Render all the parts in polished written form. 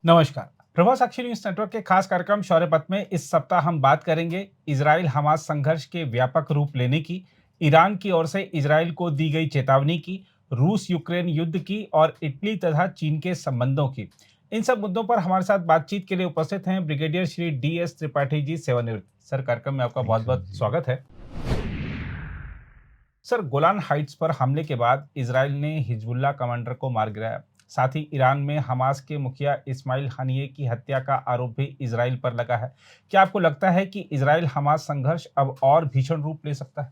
नमस्कार। प्रभा साक्षी news network के खास कार्यक्रम शौर्य पथ में इस सप्ताह हम बात करेंगे इजराइल हमास संघर्ष के व्यापक रूप लेने की, ईरान की ओर से इजराइल को दी गई चेतावनी की, रूस यूक्रेन युद्ध की और इटली तथा चीन के संबंधों की। इन सब मुद्दों पर हमारे साथ बातचीत के लिए उपस्थित हैं ब्रिगेडियर श्री DS त्रिपाठी जी, सेवानिवृत्त। सर, कार्यक्रम में आपका बहुत बहुत स्वागत है। सर, गोलान हाइट्स पर हमले के बाद इजराइल ने हिजबुल्लाह कमांडर को मार गिराया। साथ ही ईरान में हमास के मुखिया इस्माइल हानिये की हत्या का आरोप भी इजराइल पर लगा है। क्या आपको लगता है कि इजराइल हमास संघर्ष अब और भीषण रूप ले सकता है?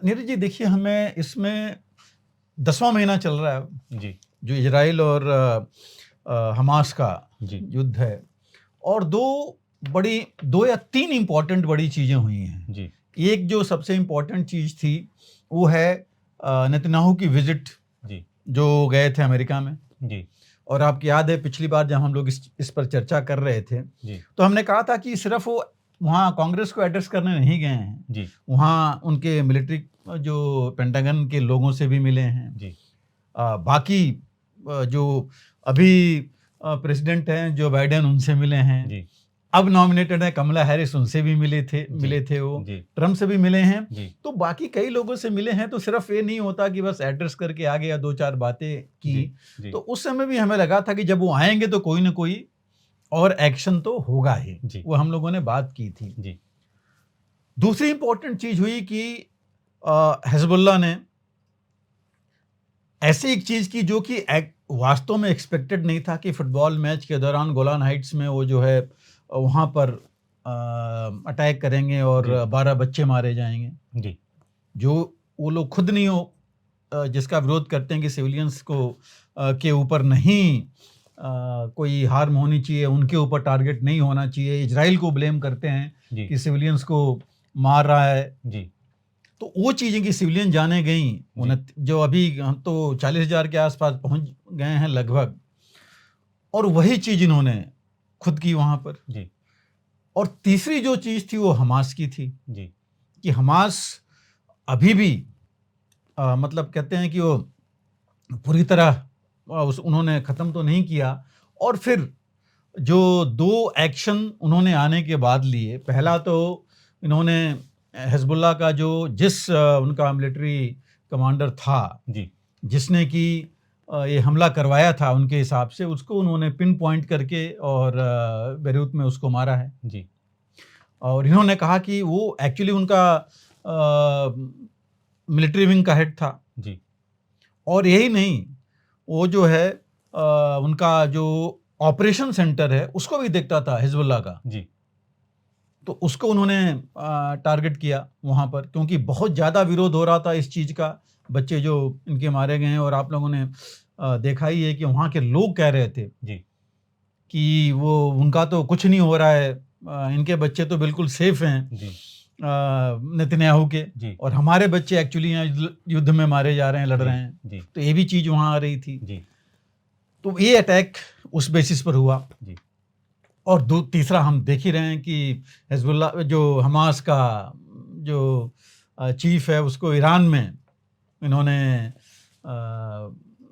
नीरज जी, देखिए, हमें इसमें 10वां महीना चल रहा है जी जो इजराइल और हमास का जी युद्ध है। और दो या तीन इम्पोर्टेंट बड़ी चीज़ें हुई हैं। जी एक जो सबसे इम्पोर्टेंट चीज़ थी वो है नेतन्याहू की विजिट, जी जो गए थे अमेरिका में। जी और आपको याद है, पिछली बार जब हम लोग इस पर चर्चा कर रहे थे जी तो हमने कहा था कि सिर्फ वो वहाँ कांग्रेस को एड्रेस करने नहीं गए हैं, जी वहाँ उनके मिलिट्री जो पेंटागन के लोगों से भी मिले हैं। जी बाकी जो अभी प्रेसिडेंट हैं जो बाइडेन, उनसे मिले हैं। जी अब नॉमिनेटेड है कमला हैरिस, उनसे भी मिले थे वो। जी ट्रम्प से भी मिले हैं। जी तो बाकी कई लोगों से मिले हैं। तो सिर्फ ये नहीं होता कि बस एड्रेस करके आ गए या दो चार बातें की। जी तो उस समय भी हमें लगा था कि जब वो आएंगे तो कोई ना कोई और एक्शन तो होगा ही। जी वो हम लोगों ने बात की थी। जी दूसरी इंपॉर्टेंट चीज हुई कि हिजबुल्लाह ने ऐसी एक चीज की जो कि वास्तव में एक्सपेक्टेड नहीं था कि फुटबॉल मैच के दौरान गोलान हाइट्स में वो जो है वहाँ पर अटैक करेंगे और 12 बच्चे मारे जाएंगे। जी जो वो लोग खुद नहीं हो, जिसका विरोध करते हैं कि सिविलियंस को के ऊपर नहीं कोई हार्म होनी चाहिए, उनके ऊपर टारगेट नहीं होना चाहिए। इजराइल को ब्लेम करते हैं कि सिविलियंस को मार रहा है। जी तो वो चीज़ें कि सिविलियन जाने गई, जो अभी हम तो 40,000 के आसपास पहुंच गए हैं लगभग। और वही चीज़ इन्होंने खुद की वहाँ पर। जी और तीसरी जो चीज़ थी वो हमास की थी जी कि हमास अभी भी मतलब कहते हैं कि वो पूरी तरह उन्होंने ख़त्म तो नहीं किया। और फिर जो दो एक्शन उन्होंने आने के बाद लिए, पहला तो इन्होंने हिजबुल्लाह का जिस उनका मिलिट्री कमांडर था जी जिसने कि ये हमला करवाया था, उनके हिसाब से उसको उन्होंने पिन पॉइंट करके और बेरूत में उसको मारा है। जी और इन्होंने कहा कि वो एक्चुअली उनका मिलिट्री विंग का हेड था। जी और यही नहीं, वो जो है उनका जो ऑपरेशन सेंटर है उसको भी देखता था हिजबुल्लाह का। जी तो उसको उन्होंने टारगेट किया वहाँ पर, क्योंकि बहुत ज़्यादा विरोध हो रहा था इस चीज़ का। बच्चे जो इनके मारे गए हैं, और आप लोगों ने देखा ही है कि वहाँ के लोग कह रहे थे जी कि वो उनका तो कुछ नहीं हो रहा है, इनके बच्चे तो बिल्कुल सेफ हैं जी नेतन्याहू के, जी और हमारे बच्चे एक्चुअली यहाँ युद्ध में मारे जा रहे हैं, लड़ रहे हैं। जी तो ये भी चीज़ वहाँ आ रही थी। जी तो ये अटैक उस बेसिस पर हुआ। जी और तीसरा हम देख ही रहे हैं कि हिजबुल्लाह जो हमास का जो चीफ है, उसको ईरान में इन्होंने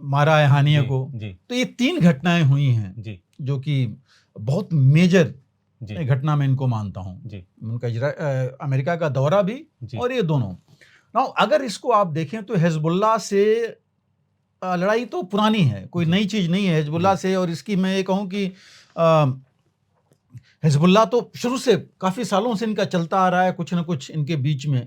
मारा है, हानिया को। तो ये तीन घटनाएं हुई हैं जो कि बहुत मेजर घटना में इनको मानता हूँ। उनका अमेरिका का दौरा भी और ये दोनों। नाउ अगर इसको आप देखें तो हिजबुल्लाह से लड़ाई तो पुरानी है, कोई नई चीज़ नहीं है हिजबुल्लाह से। और इसकी मैं ये कहूँ कि हिजबुल्लाह तो शुरू से काफ़ी सालों से इनका चलता आ रहा है, कुछ ना कुछ इनके बीच में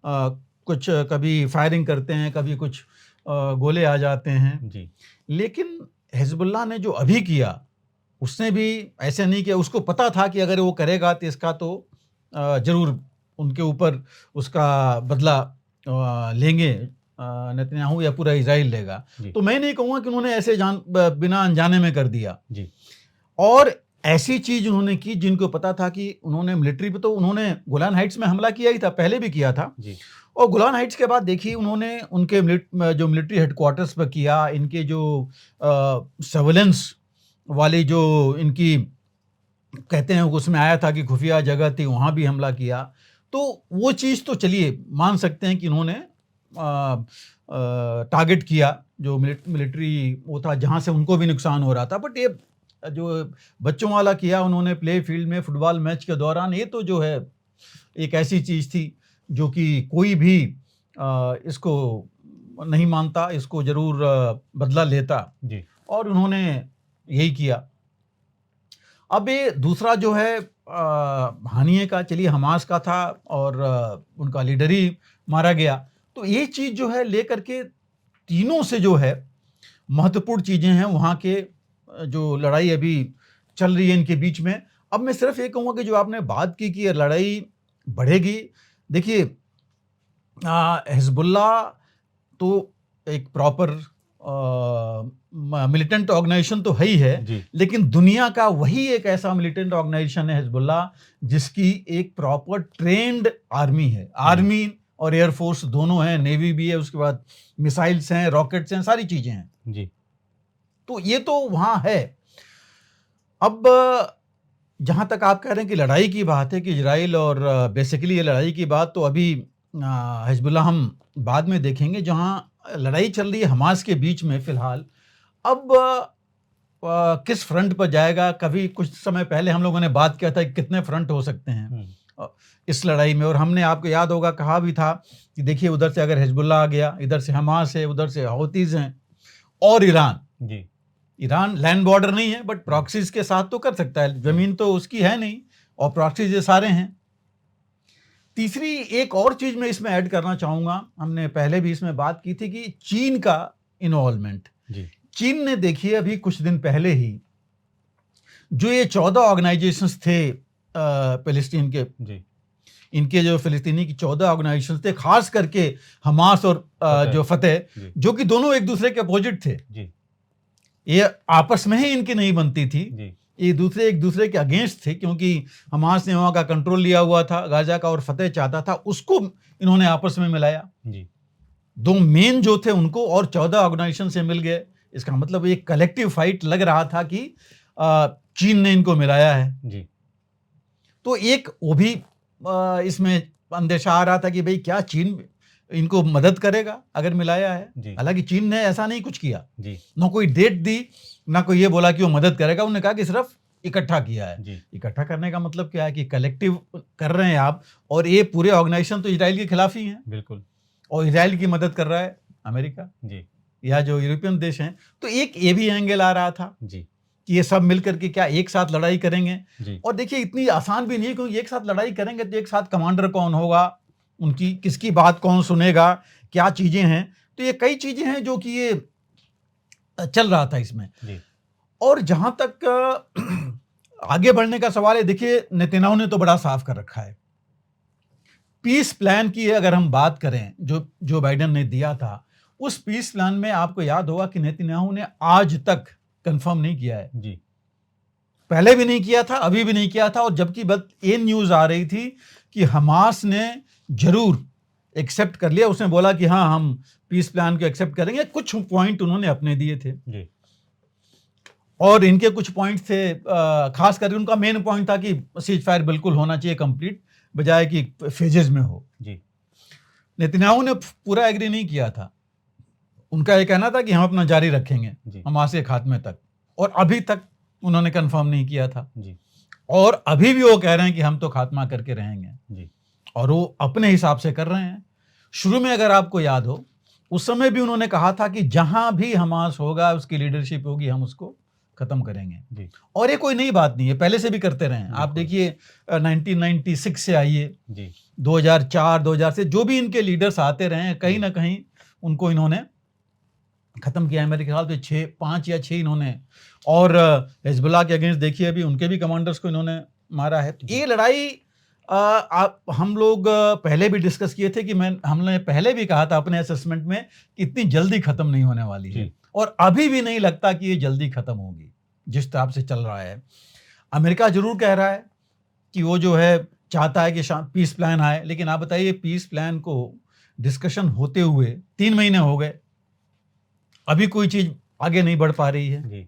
कुछ कभी फायरिंग करते हैं, कभी कुछ गोले आ जाते हैं। लेकिन हिजबुल्लाह ने जो अभी किया, उसने भी ऐसे नहीं किया। उसको पता था कि अगर वो करेगा तो इसका तो ज़रूर उनके ऊपर उसका बदला लेंगे नेतन्याहू या पूरा इजराइल लेगा। तो मैं नहीं कहूँगा कि उन्होंने ऐसे बिना अनजाने में कर दिया। और ऐसी चीज उन्होंने की जिनको पता था कि उन्होंने मिलिट्री पे, तो उन्होंने गोलान हाइट्स में हमला किया ही था, पहले भी किया था। और गोलान हाइट्स के बाद देखिए उन्होंने उनके जो मिलिट्री हेडक्वार्टर्स पर किया, इनके जो सर्वेलेंस वाली जो इनकी कहते हैं उसमें आया था कि खुफिया जगह थी, वहाँ भी हमला किया। तो वो चीज़ तो चलिए मान सकते हैं कि इन्होंने टारगेट किया जो मिलिट्री वो था, जहाँ से उनको भी नुकसान हो रहा था। बट ये जो बच्चों वाला किया उन्होंने प्ले फील्ड में फुटबॉल मैच के दौरान, ये तो जो है एक ऐसी चीज़ थी जो कि कोई भी इसको नहीं मानता, इसको जरूर बदला लेता जी। और उन्होंने यही किया। अब ये दूसरा जो है हानिए का, चलिए हमास का था और उनका लीडर ही मारा गया, तो ये चीज़ जो है लेकर के तीनों से जो है महत्वपूर्ण चीज़ें हैं वहाँ के जो लड़ाई अभी चल रही है इनके बीच में। अब मैं सिर्फ ये कहूँगा कि जो आपने बात की कि लड़ाई बढ़ेगी, देखिए हिजबुल्लाह तो एक प्रॉपर मिलिटेंट ऑर्गेनाइजेशन तो है ही है, लेकिन दुनिया का वही एक ऐसा मिलिटेंट ऑर्गेनाइजेशन है हिजबुल्लाह जिसकी एक प्रॉपर ट्रेंड आर्मी है। आर्मी और एयरफोर्स दोनों हैं, नेवी भी है, उसके बाद मिसाइल्स हैं, रॉकेट्स हैं, सारी चीजें हैं जी। तो ये तो वहां है। अब जहां तक आप कह रहे हैं कि लड़ाई की बात है कि इजराइल और बेसिकली ये लड़ाई की बात, तो अभी हिजबुल्लाह हम बाद में देखेंगे। जहां लड़ाई चल रही है हमास के बीच में फिलहाल, अब किस फ्रंट पर जाएगा, कभी कुछ समय पहले हम लोगों ने बात किया था कि कितने फ्रंट हो सकते हैं इस लड़ाई में, और हमने आपको याद होगा कहा भी था कि देखिए उधर से अगर हिजबुल्लाह आ गया, इधर से हमास है, उधर से हौतीज हैं और ईरान जी। ईरान लैंड बॉर्डर नहीं है बट प्रॉक्सीज के साथ तो कर सकता है, जमीन तो उसकी है नहीं और प्रॉक्सीज ये सारे हैं। तीसरी एक और चीज मैं इसमें ऐड करना चाहूंगा, हमने पहले भी इसमें बात की थी कि चीन का इन्वॉल्वमेंट। चीन ने देखिए अभी कुछ दिन पहले ही जो ये 14 ऑर्गेनाइजेशंस थे फिलिस्तीन के, इनके जो फिलिस्तीनी की 14 ऑर्गेनाइजेशंस थे, खास करके हमास और जो फतेह, जो कि दोनों एक दूसरे के अपोजिट थे, ये आपस में ही इनकी नहीं बनती थी, ये एक दूसरे के अगेंस्ट थे, क्योंकि हमास ने वहां का कंट्रोल लिया हुआ था गाजा का और फतेह चाहता था उसको इन्होंने आपस में मिलाया। दो मेन जो थे उनको और 14 ऑर्गेनाइजेशन से मिल गए। इसका मतलब एक कलेक्टिव फाइट लग रहा था कि चीन ने इनको मिलाया है। तो एक वो भी इसमें अंदेशा आ रहा था कि भाई क्या चीन इनको मदद करेगा अगर मिलाया है। हालांकि चीन ने ऐसा नहीं कुछ किया, ना कोई डेट दी, ना कोई ये बोला कि वो मदद करेगा। उन्होंने कहा कि सिर्फ इकट्ठा किया है। इकट्ठा करने का मतलब क्या है कि कलेक्टिव कर रहे हैं आप, और ये पूरे ऑर्गेनाइजेशन तो इजराइल के खिलाफ ही है बिल्कुल, और इजराइल की मदद कर रहा है अमेरिका या जो यूरोपियन देश हैं। तो एक ये भी एंगल आ रहा था कि ये सब मिलकर के क्या एक साथ लड़ाई करेंगे। और देखिए इतनी आसान भी नहीं है, क्योंकि एक साथ लड़ाई करेंगे तो एक साथ कमांडर कौन होगा, उनकी किसकी बात कौन सुनेगा, क्या चीजें हैं। तो ये कई चीजें हैं जो कि ये चल रहा था इसमें। और जहां तक आगे बढ़ने का सवाल है, देखिए नेतन्याहू ने तो बड़ा साफ कर रखा है। पीस प्लान की अगर हम बात करें जो बाइडेन ने दिया था, उस पीस प्लान में आपको याद होगा कि नेतन्याहू ने आज तक कंफर्म नहीं किया है। पहले भी नहीं किया था, अभी भी नहीं किया था। और जबकि ये न्यूज आ रही थी कि हमास ने जरूर एक्सेप्ट कर लिया, उसने बोला कि हाँ हम पीस प्लान को एक्सेप्ट करेंगे। कुछ पॉइंट उन्होंने अपने दिए थे और इनके कुछ पॉइंट थे, खास करके उनका मेन पॉइंट था कि सीज फायर बिल्कुल होना चाहिए कंप्लीट, बजाय कि फेजेस में हो। नेतन्याहू ने पूरा एग्री नहीं किया था। उनका ये कहना था कि हम अपना जारी रखेंगे हमास के खात्मे तक, और अभी तक उन्होंने कंफर्म नहीं किया था। और अभी भी वो कह रहे हैं कि हम तो खात्मा करके रहेंगे, और वो अपने हिसाब से कर रहे हैं। शुरू में अगर आपको याद हो, उस समय भी उन्होंने कहा था कि जहां भी हमास होगा, उसकी लीडरशिप होगी, हम उसको खत्म करेंगे। और ये कोई नई बात नहीं है, पहले से भी करते रहे हैं। आप देखिए 1996 से आइए, 2004 2000 से जो भी इनके लीडर्स आते रहे हैं, कहीं ना कहीं उनको इन्होंने खत्म किया है। मेरे ख्याल से 5 या 6 इन्होंने, और हिजबुल्लाह के अगेंस्ट देखिए अभी उनके भी कमांडर्स को इन्होंने मारा है। ये लड़ाई हम लोग पहले भी डिस्कस किए थे कि हमने पहले भी कहा था अपने असेसमेंट में कि इतनी जल्दी खत्म नहीं होने वाली है, और अभी भी नहीं लगता कि ये जल्दी खत्म होगी जिस तरह से चल रहा है। अमेरिका जरूर कह रहा है कि वो जो है चाहता है कि पीस प्लान आए, लेकिन आप बताइए पीस प्लान को डिस्कशन होते हुए 3 महीने हो गए, अभी कोई चीज आगे नहीं बढ़ पा रही है।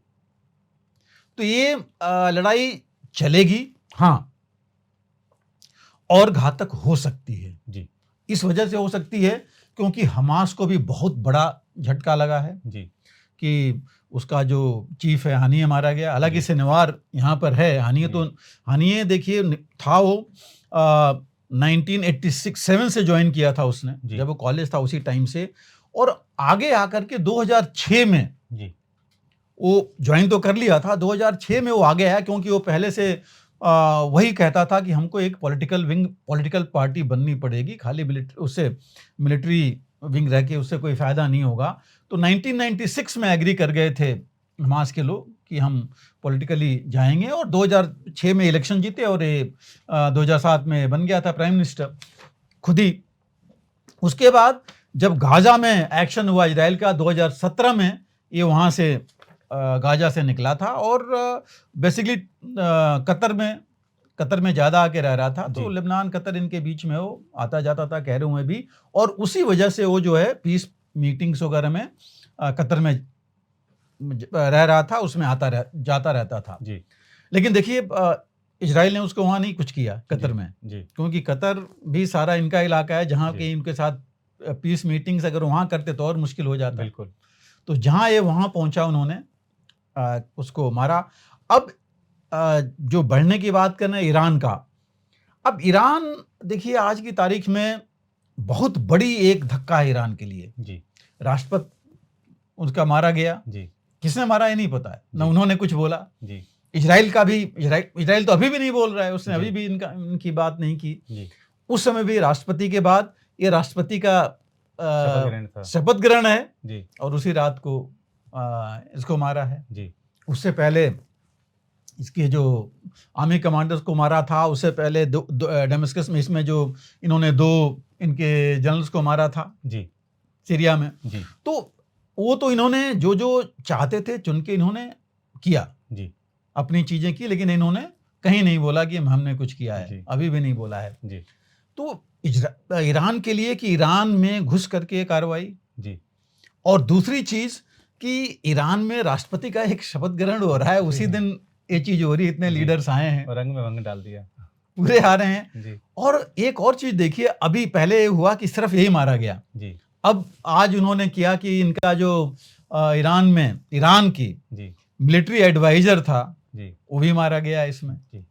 तो ये लड़ाई चलेगी, हाँ, और घातक हो सकती है। इस वजह से हो सकती है क्योंकि हमास को भी बहुत बड़ा झटका लगा है कि उसका जो चीफ है हानिये मारा गया। हालांकि सिनवार यहाँ पर है, हानिये देखिए था वो 1986-7 से ज्वाइन किया था उसने, जब वो कॉलेज था उसी टाइम से, और आगे आकर के 2006 में वो ज्वाइन तो कर लिया था, 2006 में वो आगे आया क्योंकि वो पहले से वही कहता था कि हमको एक पॉलिटिकल पार्टी बननी पड़ेगी, खाली मिलिट्री विंग रह के उससे कोई फायदा नहीं होगा। तो 1996 में एग्री कर गए थे हमास के लोग कि हम पॉलिटिकली जाएंगे, और 2006 में इलेक्शन जीते और ये 2007 में बन गया था प्राइम मिनिस्टर खुद ही। उसके बाद जब गाजा में एक्शन हुआ इजराइल का 2017 में, ये वहाँ से गाजा से निकला था और बेसिकली कतर में ज़्यादा आके रह रहा था। तो लेबनान कतर इनके बीच में वो आता जाता था कह रहे हुए भी, और उसी वजह से वो जो है पीस मीटिंग्स वगैरह में कतर में रह रहा था, उसमें जाता रहता था जी। लेकिन देखिए इजराइल ने उसको वहाँ नहीं कुछ किया कतर में जी, क्योंकि कतर भी सारा इनका इलाका है, जहाँ के इनके साथ पीस मीटिंग्स अगर वहाँ करते तो और मुश्किल हो जाता। बिल्कुल। तो जहाँ ये वहाँ पहुँचा उन्होंने उसको मारा। अब जो बढ़ने की बात करना है ईरान का, अब ईरान देखिए आज की तारीख में बहुत बड़ी एक धक्का है ईरान के लिए जी। राष्ट्रपति उसका मारा गया जी, किसने मारा ये नहीं पता है ना, उन्होंने कुछ बोला जी। इजराइल का भी, इजराइल तो अभी भी नहीं बोल रहा है, उसने अभी भी इनकी बात नहीं की जी। उस समय भी राष्ट्रपति के बाद ये राष्ट्रपति का शपथ ग्रहण है जी, और उसी रात को इसको मारा है जी। उससे पहले इसके जो आर्मी कमांडर्स को मारा था, उससे पहले डेमस्कस में इसमें जो इन्होंने 2 इनके जनरल्स को मारा था जी सीरिया में जी। तो वो तो इन्होंने जो चाहते थे चुन के इन्होंने किया जी, अपनी चीजें की, लेकिन इन्होंने कहीं नहीं बोला कि हमने कुछ किया है, अभी भी नहीं बोला है जी। तो ईरान के लिए कि ईरान में घुस करके कार्रवाई जी, और दूसरी चीज कि ईरान में राष्ट्रपति का एक शपथ ग्रहण हो रहा है, उसी दिन ये चीज हो रही है, इतने लीडर्स आए हैं, रंग में रंग डाल दिया, पूरे आ रहे हैं जी। और एक और चीज देखिए, अभी पहले हुआ कि सिर्फ यही मारा गया जी, अब आज उन्होंने किया कि इनका जो ईरान की मिलिट्री एडवाइजर था जी, वो भी मारा गया इसमें जी।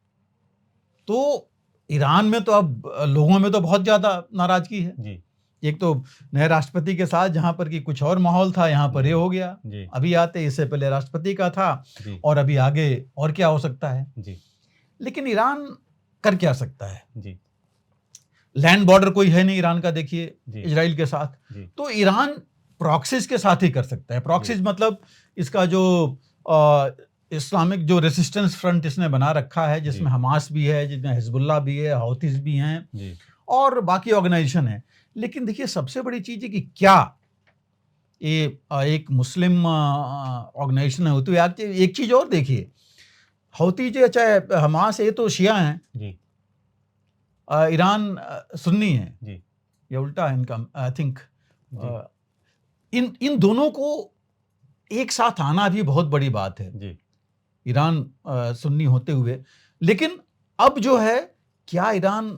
तो ईरान में तो अब लोगों में तो बहुत ज्यादा नाराजगी है जी। एक तो नए राष्ट्रपति के साथ जहां पर कि कुछ और माहौल था, यहाँ पर ये हो गया जी। अभी आते इससे पहले राष्ट्रपति का था जी। और अभी आगे और क्या हो सकता है जी। लेकिन ईरान कर क्या सकता है जी, लैंड बॉर्डर कोई है नहीं ईरान का देखिए इजराइल के साथ, तो ईरान प्रॉक्सीज के साथ ही कर सकता है। प्रॉक्सीज मतलब इसका जो इस्लामिक जो रेसिस्टेंस फ्रंट इसने बना रखा है, जिसमें हमास भी है, जिसमें हिजबुल्लाह भी है, हौतीस भी हैं और बाकी ऑर्गेनाइजेशन है। लेकिन देखिए सबसे बड़ी चीज है कि क्या ये एक मुस्लिम ऑर्गेनाइजेशन है होती है। एक चीज और देखिए, हौती जो चाहे हमास, ये तो शिया हैं जी, ईरान सुन्नी है जी, ये उल्टा है इनका आई थिंक। इन दोनों को एक साथ आना भी बहुत बड़ी बात है जी, ईरान सुन्नी होते हुए। लेकिन अब जो है, क्या ईरान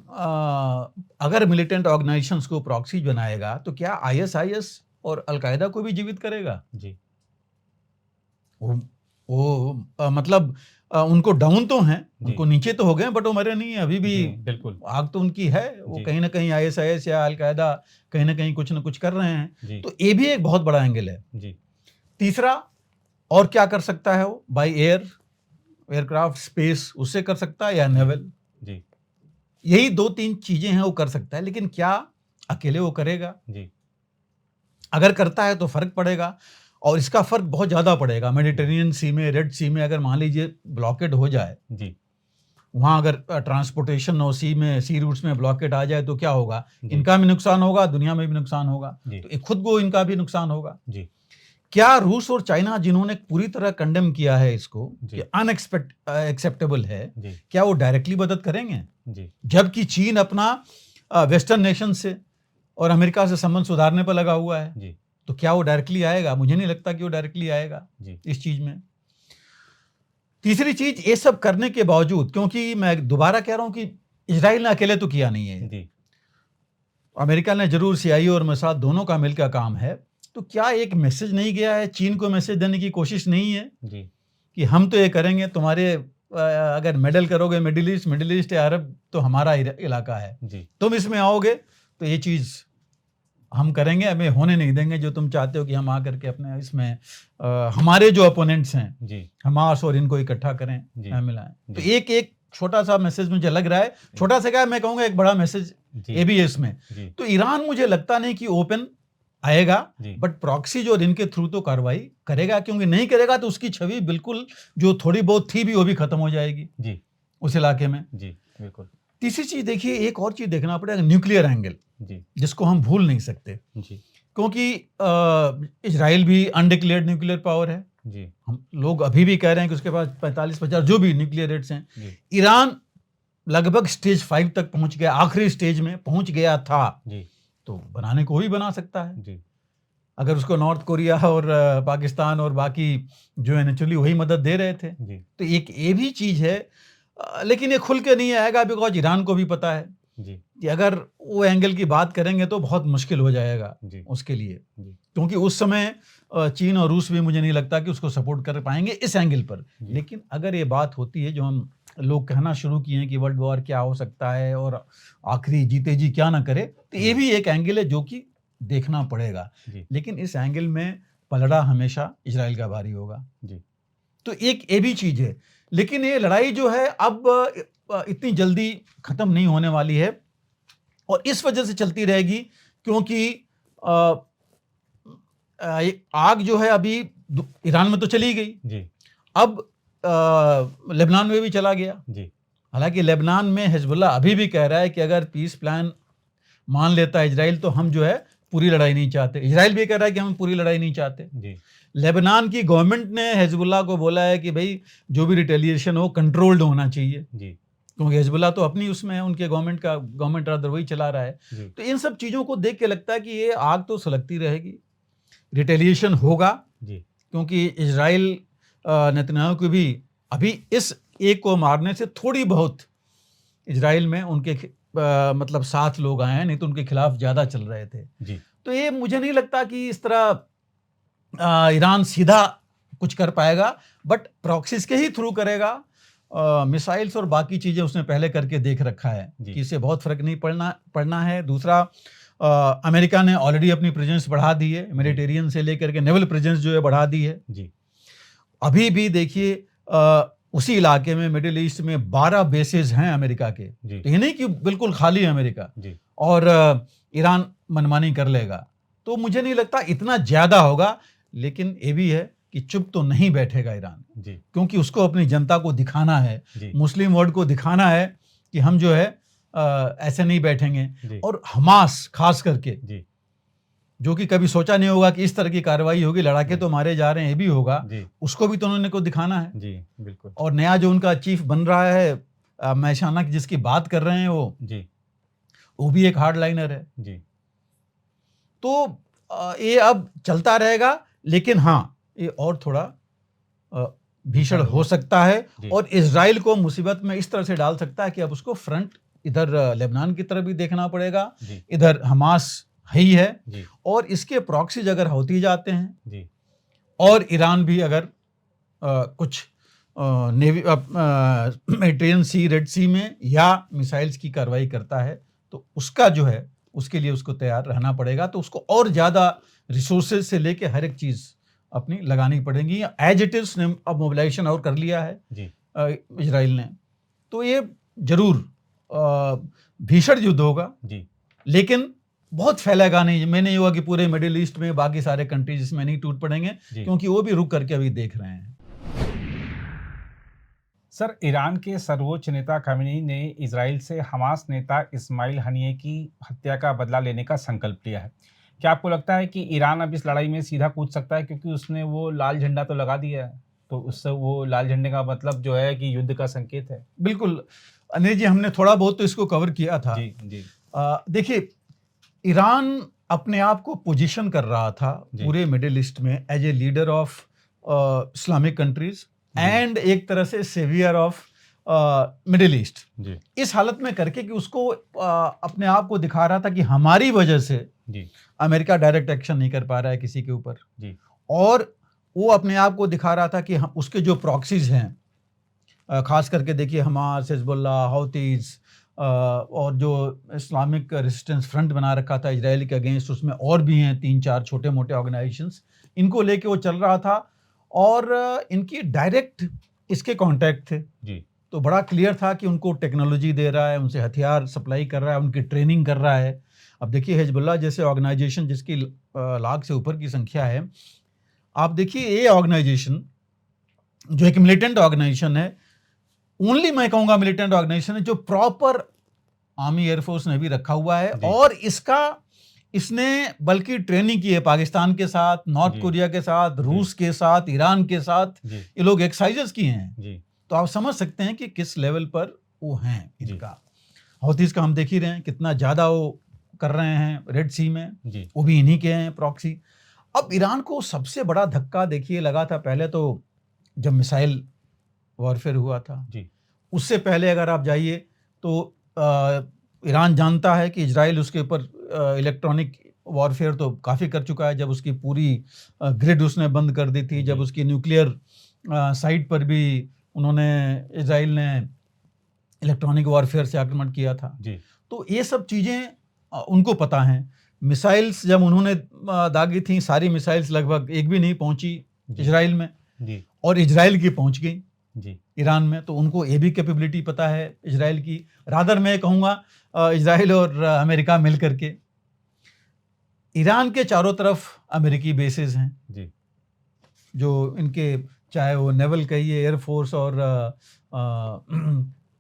अगर मिलिटेंट ऑर्गेनाइजेशंस को प्रॉक्सी बनाएगा तो क्या आईएसआईएस और अलकायदा को भी जीवित करेगा जी? वो मतलब उनको डाउन तो हैं, उनको नीचे तो हो गए, बट वो मरे नहीं है अभी भी, बिल्कुल आग तो उनकी है। वो कहीं ना कहीं आईएसआईएस या अलकायदा कहीं ना कहीं कुछ ना कुछ कर रहे हैं, तो ये भी एक बहुत बड़ा एंगल है जी। तीसरा, और क्या कर सकता है वो? बाय एयरक्राफ्ट, स्पेस, उससे कर सकता है, या नेवल जी। यही 2-3 चीजें हैं वो कर सकता है। लेकिन क्या अकेले वो करेगा जी? अगर करता है तो फर्क पड़ेगा, और इसका फर्क बहुत ज्यादा पड़ेगा। मेडिटेरेनियन सी में, रेड सी में अगर मान लीजिए ब्लॉकेड हो जाए जी, वहां अगर ट्रांसपोर्टेशन और सी रूट्स में ब्लॉकेड आ जाए तो क्या होगा? इनका भी नुकसान होगा, दुनिया में भी नुकसान होगा, तो खुद को इनका भी नुकसान होगा जी। क्या रूस और चाइना, जिन्होंने पूरी तरह कंडेम किया है इसको कि अनएक्सेप्टेबल है, क्या वो डायरेक्टली मदद करेंगे जी? जबकि चीन अपना वेस्टर्न नेशन से और अमेरिका से संबंध सुधारने पर लगा हुआ है जी, तो क्या वो डायरेक्टली आएगा? मुझे नहीं लगता कि वो डायरेक्टली आएगा जी इस चीज में। तीसरी चीज, ये सब करने के बावजूद, क्योंकि मैं दोबारा कह रहा हूं कि इजराइल ने अकेले तो किया नहीं है जी, अमेरिका ने जरूर सीआईए और मोसाद दोनों का मिलकर काम है, तो क्या एक मैसेज नहीं गया है, चीन को मैसेज देने की कोशिश नहीं है जी कि हम तो ये करेंगे, तुम्हारे अगर मेडल करोगे मिडिल ईस्ट या अरब तो हमारा इलाका है, जी तुम इसमें आओगे तो ये चीज़ हम करेंगे, हमें होने नहीं देंगे जो तुम चाहते हो कि हम आकर के अपने इसमें हमारे जो अपोनेंट्स हैं जी हमास और इनको इकट्ठा करें, मिलाएं। तो एक छोटा सा मैसेज मुझे लग रहा है, छोटा सा क्या मैं कहूँगा एक बड़ा मैसेज ये भी है इसमें। तो ईरान मुझे लगता नहीं कि ओपन आएगा, बट प्रॉक्सी जो इनके थ्रू तो कार्रवाई करेगा, क्योंकि नहीं करेगा तो उसकी छवि बिल्कुल जो थोड़ी बहुत थी भी वो भी खत्म हो जाएगी जी उस इलाके में। जी बिल्कुल। तीसरी चीज देखिए, एक और चीज देखना पड़ेगा, न्यूक्लियर एंगल जी, जिसको हम भूल नहीं सकते जी, क्योंकि इजराइल भी अनडिक्लेयर्ड न्यूक्लियर पावर है जी, हम लोग अभी भी कह रहे हैं कि उसके पास 45-50 जो भी न्यूक्लियर रेट्स हैं। ईरान लगभग स्टेज 5 तक पहुंच गया, आखिरी स्टेज में पहुंच गया था जी, तो बनाने को भी बना सकता है जी, अगर उसको नॉर्थ कोरिया और पाकिस्तान और बाकी जो है नेचुरली वही मदद दे रहे थे जी। तो एक ये भी चीज है, लेकिन ये खुल के नहीं आएगा, बिकॉज ईरान को भी पता है जी कि अगर वो एंगल की बात करेंगे तो बहुत मुश्किल हो जाएगा जी उसके लिए जी, क्योंकि उस समय चीन और रूस भी मुझे नहीं लगता कि उसको सपोर्ट कर पाएंगे इस एंगल पर। लेकिन अगर ये बात होती है जो हम लोग कहना शुरू किए हैं कि वर्ल्ड वॉर क्या हो सकता है और आखिरी जीते जी क्या ना करे, तो ये भी एक एंगल है जो कि देखना पड़ेगा। लेकिन इस एंगल में पलड़ा हमेशा इजराइल का भारी होगा जी। तो एक ये भी चीज है, लेकिन ये लड़ाई जो है अब इतनी जल्दी खत्म नहीं होने वाली है और इस वजह से चलती रहेगी क्योंकि आग जो है अभी ईरान में तो चली गई जी, अब लेबनान में भी चला गया जी। हालांकि लेबनान में हिजबुल्लाह अभी भी कह रहा है कि अगर पीस प्लान मान लेता है इजराइल तो हम जो है पूरी लड़ाई नहीं चाहते। इजराइल भी कह रहा है कि हम पूरी लड़ाई नहीं चाहते जी। लेबनान की गवर्नमेंट ने हिजबुल्लाह को बोला है कि भाई जो भी रिटेलिएशन हो कंट्रोल्ड होना चाहिए जी, क्योंकि हिजबुल्लाह तो अपनी उसमें है, उनके गवर्नमेंट रादर वही चला रहा है। तो इन सब चीज़ों को देख के लगता है कि ये आग तो सुलगती रहेगी, रिटेलिएशन होगा जी, क्योंकि इजराइल नेतन्याहू को भी अभी इस एक को मारने से थोड़ी बहुत इजराइल में उनके मतलब 7 लोग आए हैं, नहीं तो उनके खिलाफ ज्यादा चल रहे थे जी। तो ये मुझे नहीं लगता कि इस तरह ईरान सीधा कुछ कर पाएगा, बट प्रॉक्सीज के ही थ्रू करेगा। मिसाइल्स और बाकी चीजें उसने पहले करके देख रखा है कि इससे बहुत फर्क नहीं पड़ना है। दूसरा, अमेरिका ने ऑलरेडी अपनी प्रेजेंस बढ़ा दी है, मेडिटेरियन से लेकर के नेवल प्रेजेंस जो है बढ़ा दी है जी। अभी भी देखिए उसी इलाके में मिडिल ईस्ट में 12 बेसेस हैं अमेरिका के, तो ये नहीं कि बिल्कुल खाली है अमेरिका जी, और ईरान मनमानी कर लेगा, तो मुझे नहीं लगता इतना ज्यादा होगा। लेकिन ये भी है कि चुप तो नहीं बैठेगा ईरान जी, क्योंकि उसको अपनी जनता को दिखाना है, मुस्लिम वर्ल्ड को दिखाना है कि हम जो है ऐसे नहीं बैठेंगे। और हमास खास करके जी, जो कि कभी सोचा नहीं होगा कि इस तरह की कार्रवाई होगी, लड़ाके तो मारे जा रहे हैं, ये भी होगा, उसको भी तो उन्होंने को दिखाना है जी, बिल्कुल। और नया जो उनका चीफ बन रहा है मैशाना की, जिसकी बात कर रहे हैं वो भी एक हार्ड लाइनर है जी। तो ये अब चलता रहेगा, लेकिन हाँ ये और थोड़ा भीषण हो सकता है और इजराइल को मुसीबत में इस तरह से डाल सकता है कि अब उसको फ्रंट इधर लेबनान की तरफ भी देखना पड़ेगा, इधर हमास ही है जी। और इसके प्रॉक्सीज अगर होती जाते हैं जी, और ईरान भी अगर कुछ नेवी मेडिटेरियन सी, रेड सी में या मिसाइल्स की कार्रवाई करता है, तो उसका जो है उसके लिए उसको तैयार रहना पड़ेगा। तो उसको और ज़्यादा रिसोर्सेज से लेके हर एक चीज़ अपनी लगानी पड़ेगी। एज इट इज ने अब मोबिलाइजेशन और कर लिया है इजराइल ने, तो ये जरूर भीषण युद्ध होगा जी, लेकिन बहुत फैलेगा नहीं। मैं नहीं हुआ कि पूरे मिडिल ईस्ट में बाकी सारे कंट्रीज इसमें नहीं टूट पड़ेंगे, क्योंकि वो भी रुक करके अभी देख रहे हैं। सर, ईरान के सर्वोच्च नेता खामेनी ने इजराइल से हमास नेता इस्माइल हनिये की हत्या का बदला लेने का संकल्प लिया है। क्या आपको लगता है कि ईरान अब इस लड़ाई में सीधा कूद सकता है, क्योंकि उसने वो लाल झंडा तो लगा दिया है, तो उससे वो लाल झंडे का मतलब जो है कि युद्ध का संकेत है? बिल्कुल अनिल जी, हमने थोड़ा बहुत तो इसको कवर किया था जी जी। देखिए, ईरान अपने आप को पोजीशन कर रहा था पूरे मिडिल ईस्ट में as a leader of Islamic countries and एक तरह से सेवियर ऑफ मिडिल ईस्ट जी इस हालत में करके कि उसको अपने आप को दिखा रहा था कि हमारी वजह से जी अमेरिका डायरेक्ट एक्शन नहीं कर पा रहा है किसी के ऊपर जी और वो अपने आप को दिखा रहा था कि हम उसके जो प्रॉक्सीज हैं खास करके देखिए हमास, हिजबुल्ला, हौतीज और जो इस्लामिक रेजिस्टेंस फ्रंट बना रखा था इजराइल के अगेंस्ट, उसमें और भी हैं 3-4 छोटे मोटे ऑर्गेनाइजेशंस, इनको लेके वो चल रहा था और इनकी डायरेक्ट इसके कॉन्टैक्ट थे जी तो बड़ा क्लियर था कि उनको टेक्नोलॉजी दे रहा है, उनसे हथियार सप्लाई कर रहा है, उनकी ट्रेनिंग कर रहा है। अब देखिए हिजबुल्ला जैसे ऑर्गेनाइजेशन जिसकी लाख से ऊपर की संख्या है, आप देखिए ये ऑर्गेनाइजेशन जो एक मिलिटेंट ऑर्गेनाइजेशन है, ओनली मैं कहूँगा मिलिटेंट ऑर्गेनाइजेशन है जो प्रॉपर आर्मी एयरफोर्स ने भी रखा हुआ है और इसने बल्कि ट्रेनिंग की है पाकिस्तान के साथ, नॉर्थ कोरिया के साथ, रूस के साथ, ईरान के साथ, ये लोग एक्सरसाइजेस किए हैं। तो आप समझ सकते हैं कि किस लेवल पर वो हैं इनका। हौतीज का हम देख ही रहे हैं कितना ज़्यादा वो कर रहे हैं रेड सी में, वो भी इन्हीं के हैं प्रॉक्सी। अब ईरान को सबसे बड़ा धक्का देखिए लगा था पहले तो जब मिसाइल वॉरफेयर हुआ था, उससे पहले अगर आप जाइए तो ईरान जानता है कि इजराइल उसके ऊपर इलेक्ट्रॉनिक वॉरफेयर तो काफ़ी कर चुका है, जब उसकी पूरी ग्रिड उसने बंद कर दी थी, जब उसकी न्यूक्लियर साइट पर भी उन्होंने इजराइल ने इलेक्ट्रॉनिक वॉरफेयर से आक्रमण किया था। तो ये सब चीज़ें उनको पता हैं। मिसाइल्स जब उन्होंने दागी थी, सारी मिसाइल्स लगभग एक भी नहीं पहुंची इजराइल में और इजराइल की पहुंच गई ईरान में, तो उनको ये भी कैपेबिलिटी पता है इजराइल की। रादर मैं कहूँगा इजराइल और अमेरिका मिल करके, ईरान के चारों तरफ अमेरिकी बेसेस हैं जो इनके, चाहे वो नेवल कहिए, एयरफोर्स और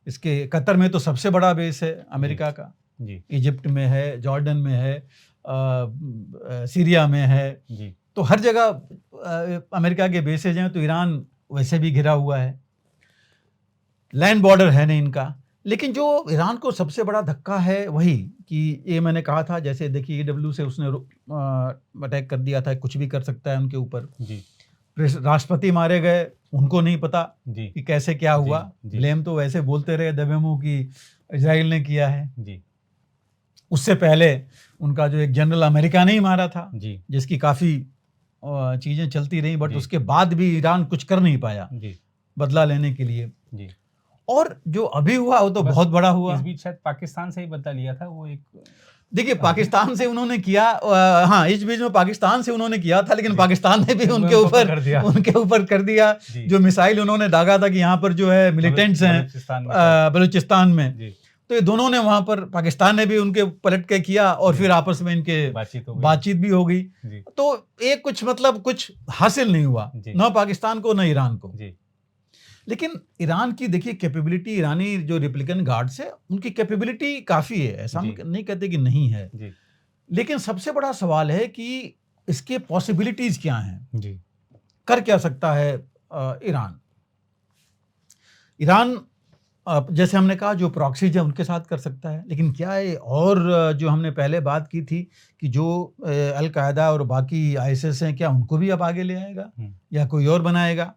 इसके कतर में तो सबसे बड़ा बेस है अमेरिका का, इजिप्ट में है, जॉर्डन में है, सीरिया में है, तो हर जगह अमेरिका के बेसेज हैं। तो ईरान वैसे भी घिरा हुआ है, लैंड बॉर्डर है नहीं इनका। लेकिन जो ईरान को सबसे बड़ा धक्का है वही कि ये मैंने कहा था, जैसे देखिए EW से उसने अटैक कर दिया था, कुछ भी कर सकता है उनके ऊपर। राष्ट्रपति मारे गए, उनको नहीं पता कि कैसे क्या हुआ, ब्लेम तो वैसे बोलते रहे दबे मुंह कि इजराइल ने किया है। उससे पहले उनका जो एक जनरल अमेरिका ने ही मारा था, जिसकी काफ़ी चीज़ें चलती रही, बट उसके बाद भी ईरान कुछ कर नहीं पाया बदला लेने के लिए। और जो अभी हुआ वो तो बहुत बड़ा हुआ। इस बीच शायद पाकिस्तान से ही बदला लिया था वो एक, देखिए पाकिस्तान से उन्होंने किया, हाँ इस बीच में पाकिस्तान से उन्होंने किया था, लेकिन पाकिस्तान ने भी उनके ऊपर कर दिया। जो मिसाइल उन्होंने दागा था कि यहाँ पर जो है मिलिटेंट्स हैं बलूचिस्तान में, तो ये दोनों ने वहां पर, पाकिस्तान ने भी उनके पलट के किया और फिर आपस में इनके बातचीत भी हो गई। तो एक कुछ मतलब कुछ हासिल नहीं हुआ, न पाकिस्तान को न ईरान को। लेकिन ईरान की देखिए कैपेबिलिटी, ईरानी जो रिपब्लिकन गार्ड्स है उनकी कैपेबिलिटी काफ़ी है, ऐसा नहीं कहते कि नहीं है। लेकिन सबसे बड़ा सवाल है कि इसके पॉसिबिलिटीज क्या हैं, कर क्या सकता है ईरान। जैसे हमने कहा जो प्रॉक्सीज है उनके साथ कर सकता है, लेकिन क्या है, और जो हमने पहले बात की थी कि जो अल-कायदा और बाकी ISIS हैं, क्या उनको भी अब आगे ले आएगा या कोई और बनाएगा।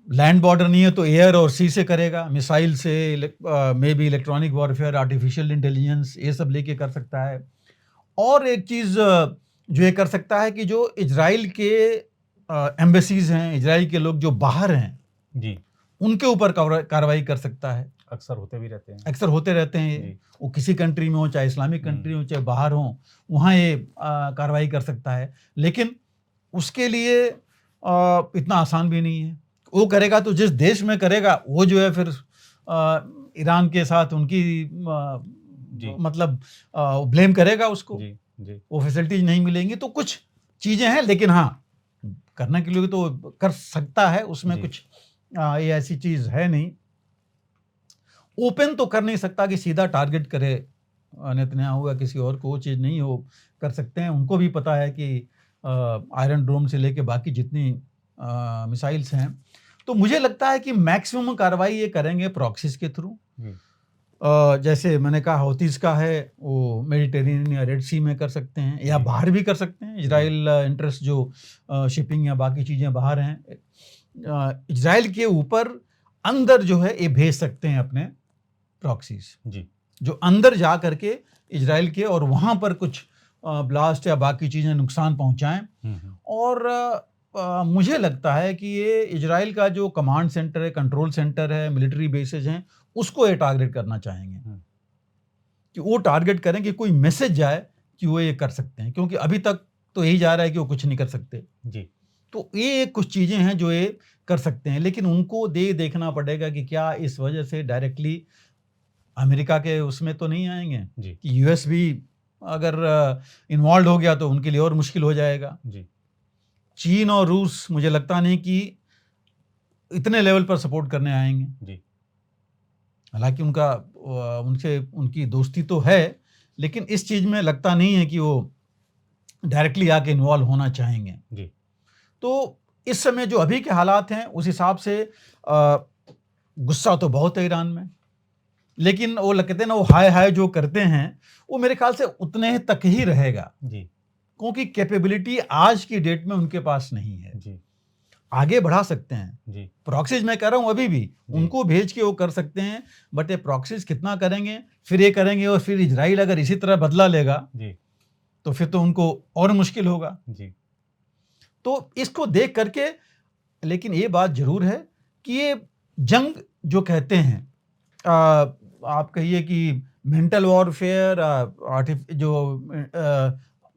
लैंड बॉर्डर नहीं है तो एयर और सी से करेगा, मिसाइल से, may be electronic warfare, artificial intelligence, ये सब लेके कर सकता है। और एक चीज़ जो ये कर सकता है कि जो इजराइल के एम्बेसीज हैं, इजराइल के लोग जो बाहर हैं उनके ऊपर कार्रवाई कर सकता है। अक्सर होते रहते हैं वो किसी कंट्री में हो, चाहे इस्लामिक कंट्री हो, चाहे बाहर हो, वहाँ ये कार्रवाई कर सकता है। लेकिन उसके लिए इतना आसान भी नहीं है। वो करेगा तो जिस देश में करेगा वो जो है फिर ईरान के साथ उनकी मतलब ब्लेम करेगा उसको, वो फैसिलिटीज नहीं मिलेंगी। तो कुछ चीज़ें हैं, लेकिन हाँ करने के लिए तो कर सकता है, उसमें कुछ ये ऐसी चीज़ है नहीं। ओपन तो कर नहीं सकता कि सीधा टारगेट करे नेतन्याहू या किसी और को, वो चीज़ नहीं हो कर सकते हैं। उनको भी पता है कि आयरन डोम से लेके बाकी जितनी मिसाइल्स हैं, तो मुझे लगता है कि मैक्सिमम कार्रवाई ये करेंगे प्रॉक्सीज के थ्रू। जैसे मैंने कहा हौतीज का है, वो मेडिटेरेनियन या रेड सी में कर सकते हैं या बाहर भी कर सकते हैं। इजराइल इंटरेस्ट जो शिपिंग या बाकी चीज़ें बाहर हैं, इजराइल के ऊपर अंदर जो है ये भेज सकते हैं अपने प्रॉक्सीज, जी, जो अंदर जा करके इजराइल के और वहां पर कुछ ब्लास्ट या बाकी चीजें नुकसान पहुंचाएं। और मुझे लगता है कि ये इजराइल का जो कमांड सेंटर है, कंट्रोल सेंटर है, मिलिट्री बेसेस हैं, उसको ये टारगेट करना चाहेंगे कि वो टारगेट करें कि कोई मैसेज जाए कि वो ये कर सकते हैं, क्योंकि अभी तक तो यही जा रहा है कि वो कुछ नहीं कर सकते जी। तो ये कुछ चीजें हैं जो ये कर सकते हैं, लेकिन उनको देखना पड़ेगा कि क्या इस वजह से डायरेक्टली अमेरिका के उसमें तो नहीं आएंगे जी। कि यूएस भी अगर इन्वॉल्व हो गया तो उनके लिए और मुश्किल हो जाएगा। जी। चीन और रूस मुझे लगता नहीं कि इतने लेवल पर सपोर्ट करने आएंगे जी। हालांकि उनसे उनकी दोस्ती तो है, लेकिन इस चीज में लगता नहीं है कि वो डायरेक्टली आके इन्वॉल्व होना चाहेंगे जी। तो इस समय जो अभी के हालात हैं उस हिसाब से गुस्सा तो बहुत है ईरान में, लेकिन वो कहते हैं ना, वो हाय हाय जो करते हैं वो मेरे ख्याल से उतने तक ही रहेगा जी। क्योंकि कैपेबिलिटी आज की डेट में उनके पास नहीं है जी। आगे बढ़ा सकते हैं जी। प्रॉक्सीज मैं कह रहा हूं अभी भी उनको भेज के वो कर सकते हैं, बट ये प्रॉक्सीज कितना करेंगे, फिर ये करेंगे और फिर इजराइल अगर इसी तरह बदला लेगा जी। तो फिर तो उनको और मुश्किल होगा जी। तो इसको देख करके, लेकिन ये बात जरूर है कि ये जंग जो कहते हैं, आप कहिए कि मेंटल वॉरफेयर, जो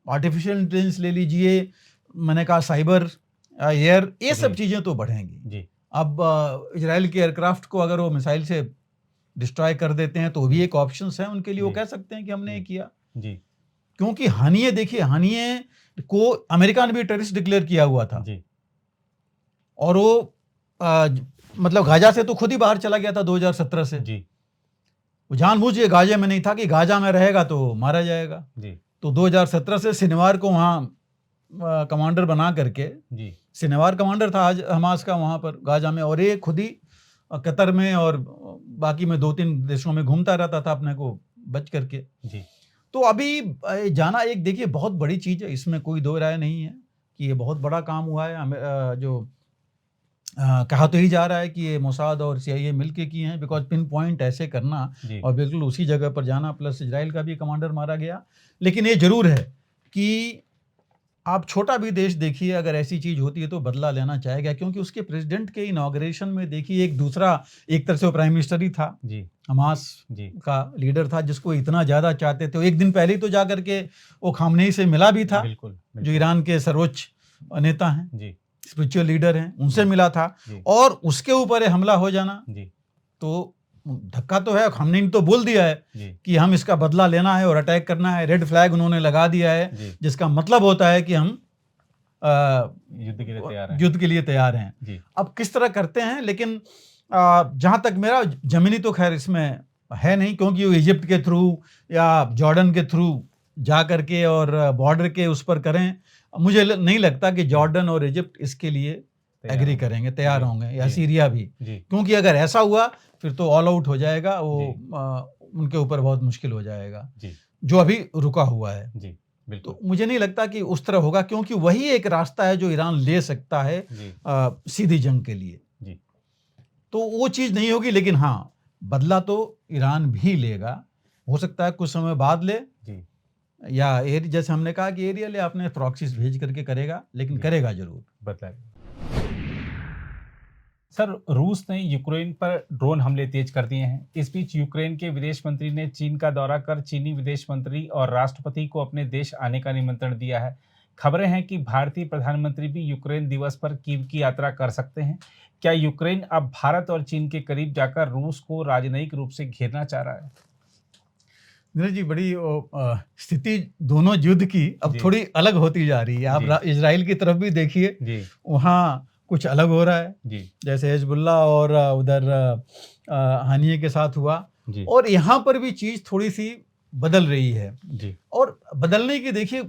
आर्टिफिशियल इंटेलिजेंस ले लीजिए, मैंने कहा साइबर, एयर, ये सब चीजें तो बढ़ेंगी जी। अब इजराइल के एयरक्राफ्ट को अगर वो मिसाइल से डिस्ट्रॉय कर देते हैं तो भी एक ऑप्शन है उनके लिए, वो कह सकते हैं कि हमने ये किया जी। क्योंकि हानिये, देखिए हानिये को अमेरिका ने भी टेररिस्ट डिक्लेयर किया हुआ था जी। और वो मतलब गाजा से तो खुद ही बाहर चला गया था 2017 से जी। वो जानबूझ के गाजा में नहीं था कि गाजा में रहेगा तो मारा जाएगा जी। तो 2017 से शनिवार को वहाँ कमांडर बना करके, जी। शनिवार कमांडर था आज हमास का वहाँ पर गाजा में, और ये खुद ही कतर में और बाकी में 2-3 देशों में घूमता रहता था अपने को बच करके। जी। तो अभी जाना एक देखिए बहुत बड़ी चीज़ है, इसमें कोई दो राय नहीं है कि ये बहुत बड़ा काम हुआ है। जो कहा तो ही जा रहा है कि ये मोसाद और CIA मिलके किए हैं, बिकॉज पिन पॉइंट ऐसे करना और बिल्कुल उसी जगह पर जाना, प्लस इजराइल का भी कमांडर मारा गया। लेकिन ये जरूर है कि आप छोटा भी देश देखिए, अगर ऐसी चीज होती है तो बदला लेना चाहेगा, क्योंकि उसके प्रेसिडेंट के इनॉग्रेशन में देखिए एक तरह से वो प्राइम मिनिस्टर ही था जी, हमास जी का लीडर था जिसको इतना ज्यादा चाहते थे। एक दिन पहले ही तो जाकर के वो खामनेई से मिला भी था, बिल्कुल, बिल्कुल। जो ईरान के सर्वोच्च नेता हैं जी, स्पिरिचुअल लीडर हैं, उनसे मिला था और उसके ऊपर हमला हो जाना जी, तो धक्का तो है। हमने तो बोल दिया है कि हम इसका बदला लेना है और अटैक करना है, रेड फ्लैग उन्होंने लगा दिया है, जिसका मतलब होता है कि हम युद्ध के लिए तैयार हैं। अब किस तरह करते हैं, लेकिन जहां तक मेरा जमीनी तो खैर इसमें है नहीं, क्योंकि वो इजिप्ट के थ्रू या जॉर्डन के थ्रू जा करके और बॉर्डर के उस पर करें, मुझे नहीं लगता कि जॉर्डन और इजिप्ट इसके लिए एग्री करेंगे, तैयार होंगे, या सीरिया भी, क्योंकि अगर ऐसा हुआ फिर तो ऑल आउट हो जाएगा वो, उनके ऊपर बहुत मुश्किल हो जाएगा जो अभी रुका हुआ है जी। तो मुझे नहीं लगता कि उस तरह होगा, क्योंकि वही एक रास्ता है जो ईरान ले सकता है सीधी जंग के लिए जी। तो वो चीज नहीं होगी, लेकिन हाँ बदला तो ईरान भी लेगा, हो सकता है कुछ समय बाद ले जी, या जैसे हमने कहा कि एरिया ले अपने प्रॉक्सीज भेज करके करेगा, लेकिन करेगा जरूर बदला। सर, रूस ने यूक्रेन पर ड्रोन हमले तेज कर दिए हैं। इस बीच यूक्रेन के विदेश मंत्री ने चीन का दौरा कर चीनी विदेश मंत्री और राष्ट्रपति को अपने देश आने का निमंत्रण दिया है। खबरें हैं कि भारतीय प्रधानमंत्री भी यूक्रेन दिवस पर कीव की यात्रा कर सकते हैं। क्या यूक्रेन अब भारत और चीन के करीब जाकर रूस को राजनयिक रूप से घेरना चाह रहा है? नीरज जी, बड़ी स्थिति दोनों युद्ध की अब थोड़ी अलग होती जा रही है। आप इजराइल की तरफ भी देखिए, वहाँ कुछ अलग हो रहा है जी, जैसे हिजबुल्ला और उधर हानिये के साथ हुआ जी। और यहाँ पर भी चीज थोड़ी सी बदल रही है जी। और बदलने की देखिए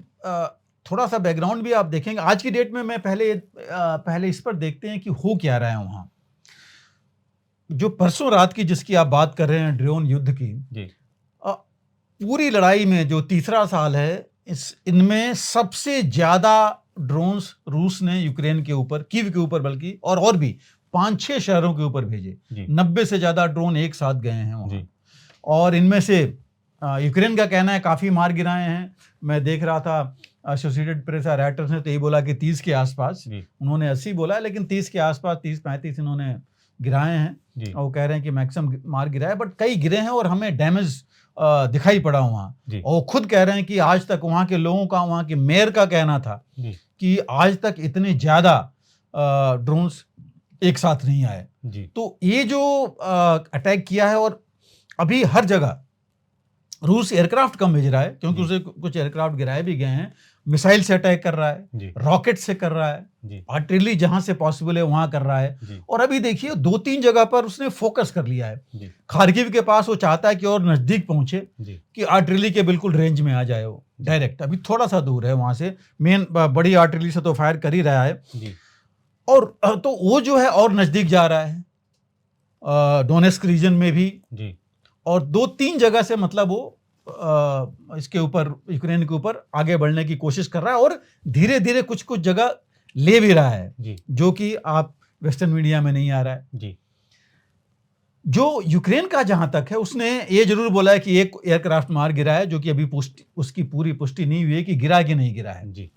थोड़ा सा बैकग्राउंड भी आप देखेंगे आज की डेट में। मैं पहले इस पर देखते हैं कि हो क्या रहा है वहाँ। जो परसों रात की जिसकी आप बात कर रहे हैं, ड्रोन युद्ध की जी, पूरी लड़ाई में जो तीसरा साल है, इनमें सबसे ज्यादा ड्रोन्स रूस ने यूक्रेन के ऊपर, कीव के ऊपर बल्कि, और भी 5-6 शहरों के ऊपर भेजे। 90 से ज्यादा ड्रोन एक साथ गए हैं वहाँ। और इनमें से यूक्रेन का कहना है काफी मार गिराए हैं। मैं देख रहा था एसोसिएटेड प्रेस राइटर्स ने तो यही बोला कि 30 के आसपास, उन्होंने 80 बोला है, लेकिन 30 के आसपास 30-35 इन्होंने गिराए हैं। और वो कह रहे हैं कि मैक्सिमम मार गिरा है, बट कई गिरे हैं और हमें डैमेज दिखाई पड़ा वहाँ। और खुद कह रहे हैं कि आज तक वहाँ के लोगों का, वहाँ के मेयर का कहना था कि आज तक इतने ज्यादा ड्रोन्स एक साथ नहीं आए। तो ये जो अटैक किया है, और अभी हर जगह रूस एयरक्राफ्ट कम भेज रहा है, क्योंकि उसे कुछ एयरक्राफ्ट गिराए भी गए हैं, मिसाइल से अटैक कर रहा है, रॉकेट से कर रहा है, आर्टिलरी जहां से पॉसिबल है वहां कर रहा है। और अभी देखिए 2-3 जगह पर उसने फोकस कर लिया है। खार्किव के पास वो चाहता है कि और नजदीक पहुंचे, कि आर्टिलरी के बिल्कुल रेंज में आ जाए वो डायरेक्ट। अभी थोड़ा सा दूर है वहां से, मेन बड़ी आर्टिलरी से तो फायर कर ही रहा है। और तो वो जो है और नजदीक जा रहा है डोनेस्क रीजन में भी, और 2-3 जगह से मतलब वो इसके ऊपर, यूक्रेन के ऊपर आगे बढ़ने की कोशिश कर रहा है, और धीरे धीरे कुछ कुछ जगह ले भी रहा है, जो कि आप वेस्टर्न मीडिया में नहीं आ रहा है। जो यूक्रेन का जहां तक है, उसने ये जरूर बोला है कि एक एयरक्राफ्ट मार गिरा है, जो कि अभी उसकी पूरी पुष्टि नहीं हुई है कि गिरा कि नहीं गिरा है।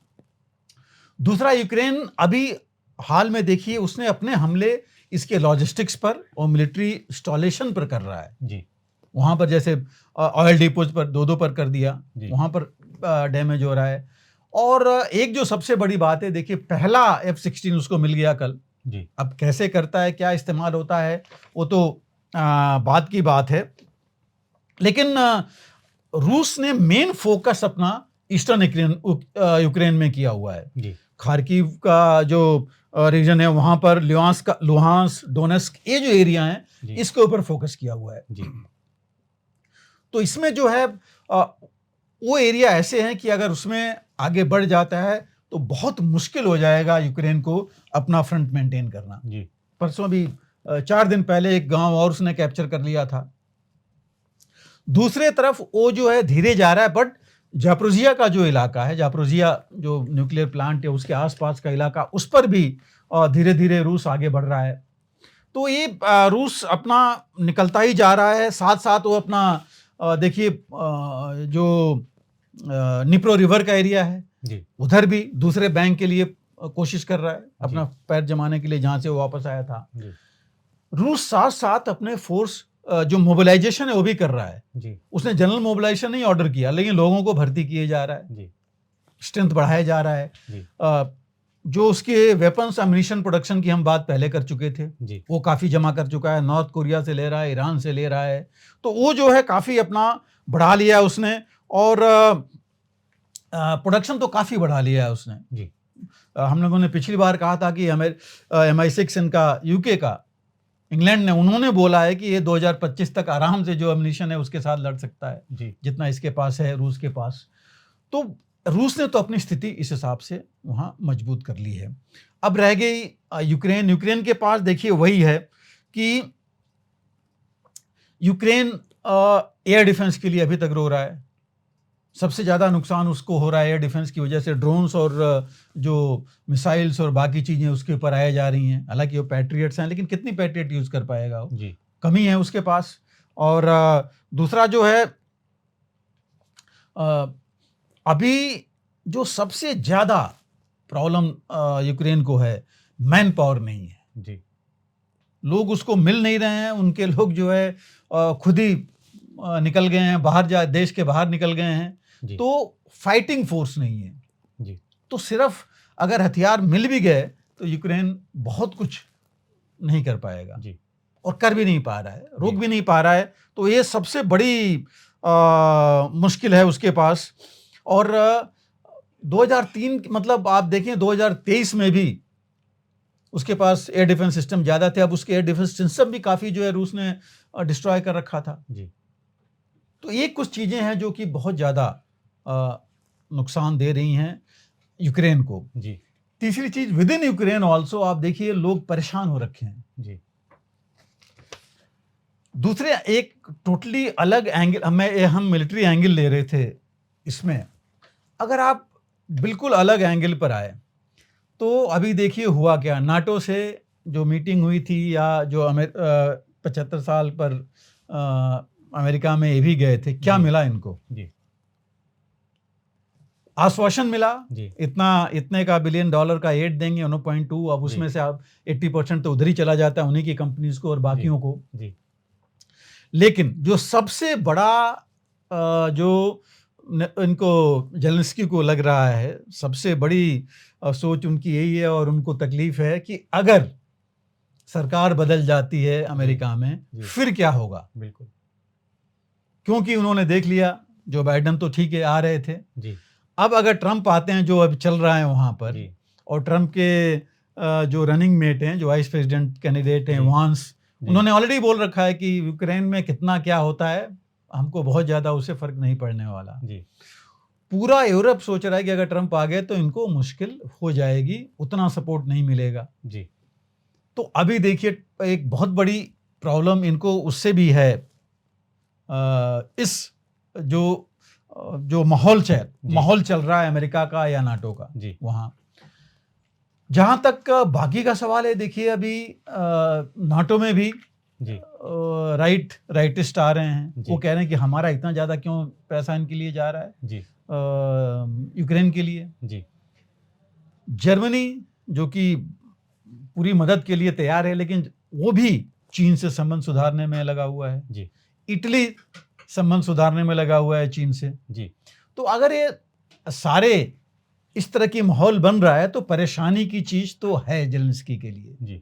दूसरा, यूक्रेन अभी हाल में देखिए उसने अपने हमले इसके लॉजिस्टिक्स पर और मिलिट्री इंस्टॉलेशन पर कर रहा है। वहां पर जैसे ऑयल डिपोज पर 2-2 पर कर दिया, वहां पर डैमेज हो रहा है। और एक जो सबसे बड़ी बात है, देखिए पहला F-16 उसको मिल गया कल। अब कैसे करता है, क्या इस्तेमाल होता है, वो तो बात की बात है। लेकिन रूस ने मेन फोकस अपना ईस्टर्न यूक्रेन में किया हुआ है। खार्किव का जो रीजन है वहां पर, लुहांस्क, डोनेस्क, ये जो एरिया है, इसके ऊपर फोकस किया हुआ है। तो इसमें जो है वो एरिया ऐसे हैं कि अगर उसमें आगे बढ़ जाता है तो बहुत मुश्किल हो जाएगा यूक्रेन को अपना फ्रंट मेंटेन करना। परसों भी 4 दिन पहले एक गांव और उसने कैप्चर कर लिया था। दूसरे तरफ वो जो है धीरे जा रहा है, बट जापोरिजिया का जो इलाका है, जापोरिजिया जो न्यूक्लियर प्लांट है उसके आसपास का इलाका, उस पर भी धीरे धीरे रूस आगे बढ़ रहा है। तो ये रूस अपना निकलता ही जा रहा है। साथ साथ वो अपना देखिए जो निप्रो रिवर का एरिया है, उधर भी दूसरे बैंक के लिए कोशिश कर रहा है अपना पैर जमाने के लिए, जहां से वो वापस आया था। रूस साथ साथ अपने फोर्स जो मोबिलाइजेशन है वो भी कर रहा है। उसने जनरल मोबिलाइजेशन नहीं ऑर्डर किया, लेकिन लोगों को भर्ती किए जा रहा है, स्ट्रेंथ बढ़ाया जा रहा है। जो उसके वेपन्स एम्यूनिशन प्रोडक्शन की हम बात पहले कर चुके थे, वो काफी जमा कर चुका है। नॉर्थ कोरिया से ले रहा है, ईरान से ले रहा है, तो वो जो है काफी अपना बढ़ा लिया है उसने। और प्रोडक्शन तो काफी बढ़ा लिया है उसने। हम लोगों ने पिछली बार कहा था कि MI6 इनका यूके का, इंग्लैंड ने, उन्होंने बोला है कि ये 2025 तक आराम से जो एम्यूनिशन है उसके साथ लड़ सकता है, जितना इसके पास है रूस के पास। तो रूस ने तो अपनी स्थिति इस हिसाब से वहां मजबूत कर ली है। अब रह गई यूक्रेन। यूक्रेन के पास देखिए वही है कि यूक्रेन एयर डिफेंस के लिए अभी तक रो रहा है। सबसे ज्यादा नुकसान उसको हो रहा है एयर डिफेंस की वजह से। ड्रोन्स और जो मिसाइल्स और बाकी चीजें उसके ऊपर आए जा रही हैं। हालांकि वो पैट्रियट्स हैं, लेकिन कितनी पैट्रियट यूज कर पाएगा वो, कमी है उसके पास। और दूसरा जो है, अभी जो सबसे ज्यादा प्रॉब्लम यूक्रेन को है, मैन पावर नहीं है। लोग उसको मिल नहीं रहे हैं। उनके लोग जो है खुद ही निकल गए हैं बाहर, देश के बाहर निकल गए हैं। तो फाइटिंग फोर्स नहीं है। तो सिर्फ अगर हथियार मिल भी गए तो यूक्रेन बहुत कुछ नहीं कर पाएगा, और कर भी नहीं पा रहा है, रोक भी नहीं पा रहा है। तो ये सबसे बड़ी मुश्किल है उसके पास। और 2003 मतलब आप देखें 2023 में भी उसके पास एयर डिफेंस सिस्टम ज्यादा थे। अब उसके एयर डिफेंस सिस्टम भी काफी जो है रूस ने डिस्ट्रॉय कर रखा था। तो ये कुछ चीजें हैं जो कि बहुत ज्यादा नुकसान दे रही हैं यूक्रेन को। तीसरी चीज, विद इन यूक्रेन ऑल्सो आप देखिए लोग परेशान हो रखे हैं। दूसरे एक टोटली अलग एंगल, हम मिलिट्री एंगल ले रहे थे इसमें। अगर आप बिल्कुल अलग एंगल पर आए तो अभी देखिए हुआ क्या, नाटो से जो मीटिंग हुई थी या जो 75 साल पर अमेरिका में ये भी गए थे, क्या मिला इनको? जी, आश्वासन मिला जी, इतने का $1 बिलियन का एड देंगे 1.2, अब उसमें से आप 80% तो उधर ही चला जाता है उन्हीं की कंपनीज को और बाकियों को। जी, लेकिन जो सबसे बड़ा जो इनको जेलेंस्की को लग रहा है, सबसे बड़ी सोच उनकी यही है और उनको तकलीफ है कि अगर सरकार बदल जाती है अमेरिका में, फिर क्या होगा? बिल्कुल, क्योंकि उन्होंने देख लिया जो बाइडन तो ठीक है आ रहे थे, जी, अब अगर ट्रंप आते हैं जो अब चल रहा है वहां पर, और ट्रंप के जो रनिंग मेट हैं, जो वाइस प्रेसिडेंट कैंडिडेट हैं वांस, उन्होंने ऑलरेडी बोल रखा है कि यूक्रेन में कितना क्या होता है हमको बहुत ज्यादा उससे फर्क नहीं पड़ने वाला। जी, पूरा यूरोप सोच रहा है कि अगर ट्रंप आ गए तो इनको मुश्किल हो जाएगी, उतना सपोर्ट नहीं मिलेगा। जी, तो अभी देखिए एक बहुत बड़ी प्रॉब्लम इनको उससे भी है, इस जो माहौल चल रहा है अमेरिका का या नाटो का वहां। जहां तक बाकी का सवाल है, देखिए अभी नाटो में भी राइटिस्ट आ रहे हैं, वो कह रहे हैं कि हमारा इतना ज्यादा क्यों पैसा इनके लिए जा रहा है यूक्रेन के लिए। जर्मनी जो कि पूरी मदद के लिए तैयार है, लेकिन वो भी चीन से संबंध सुधारने में लगा हुआ है। इटली संबंध सुधारने में लगा हुआ है चीन से। तो अगर ये सारे इस तरह की माहौल बन रहा है तो परेशानी की चीज तो है जेलेंस्की के लिए।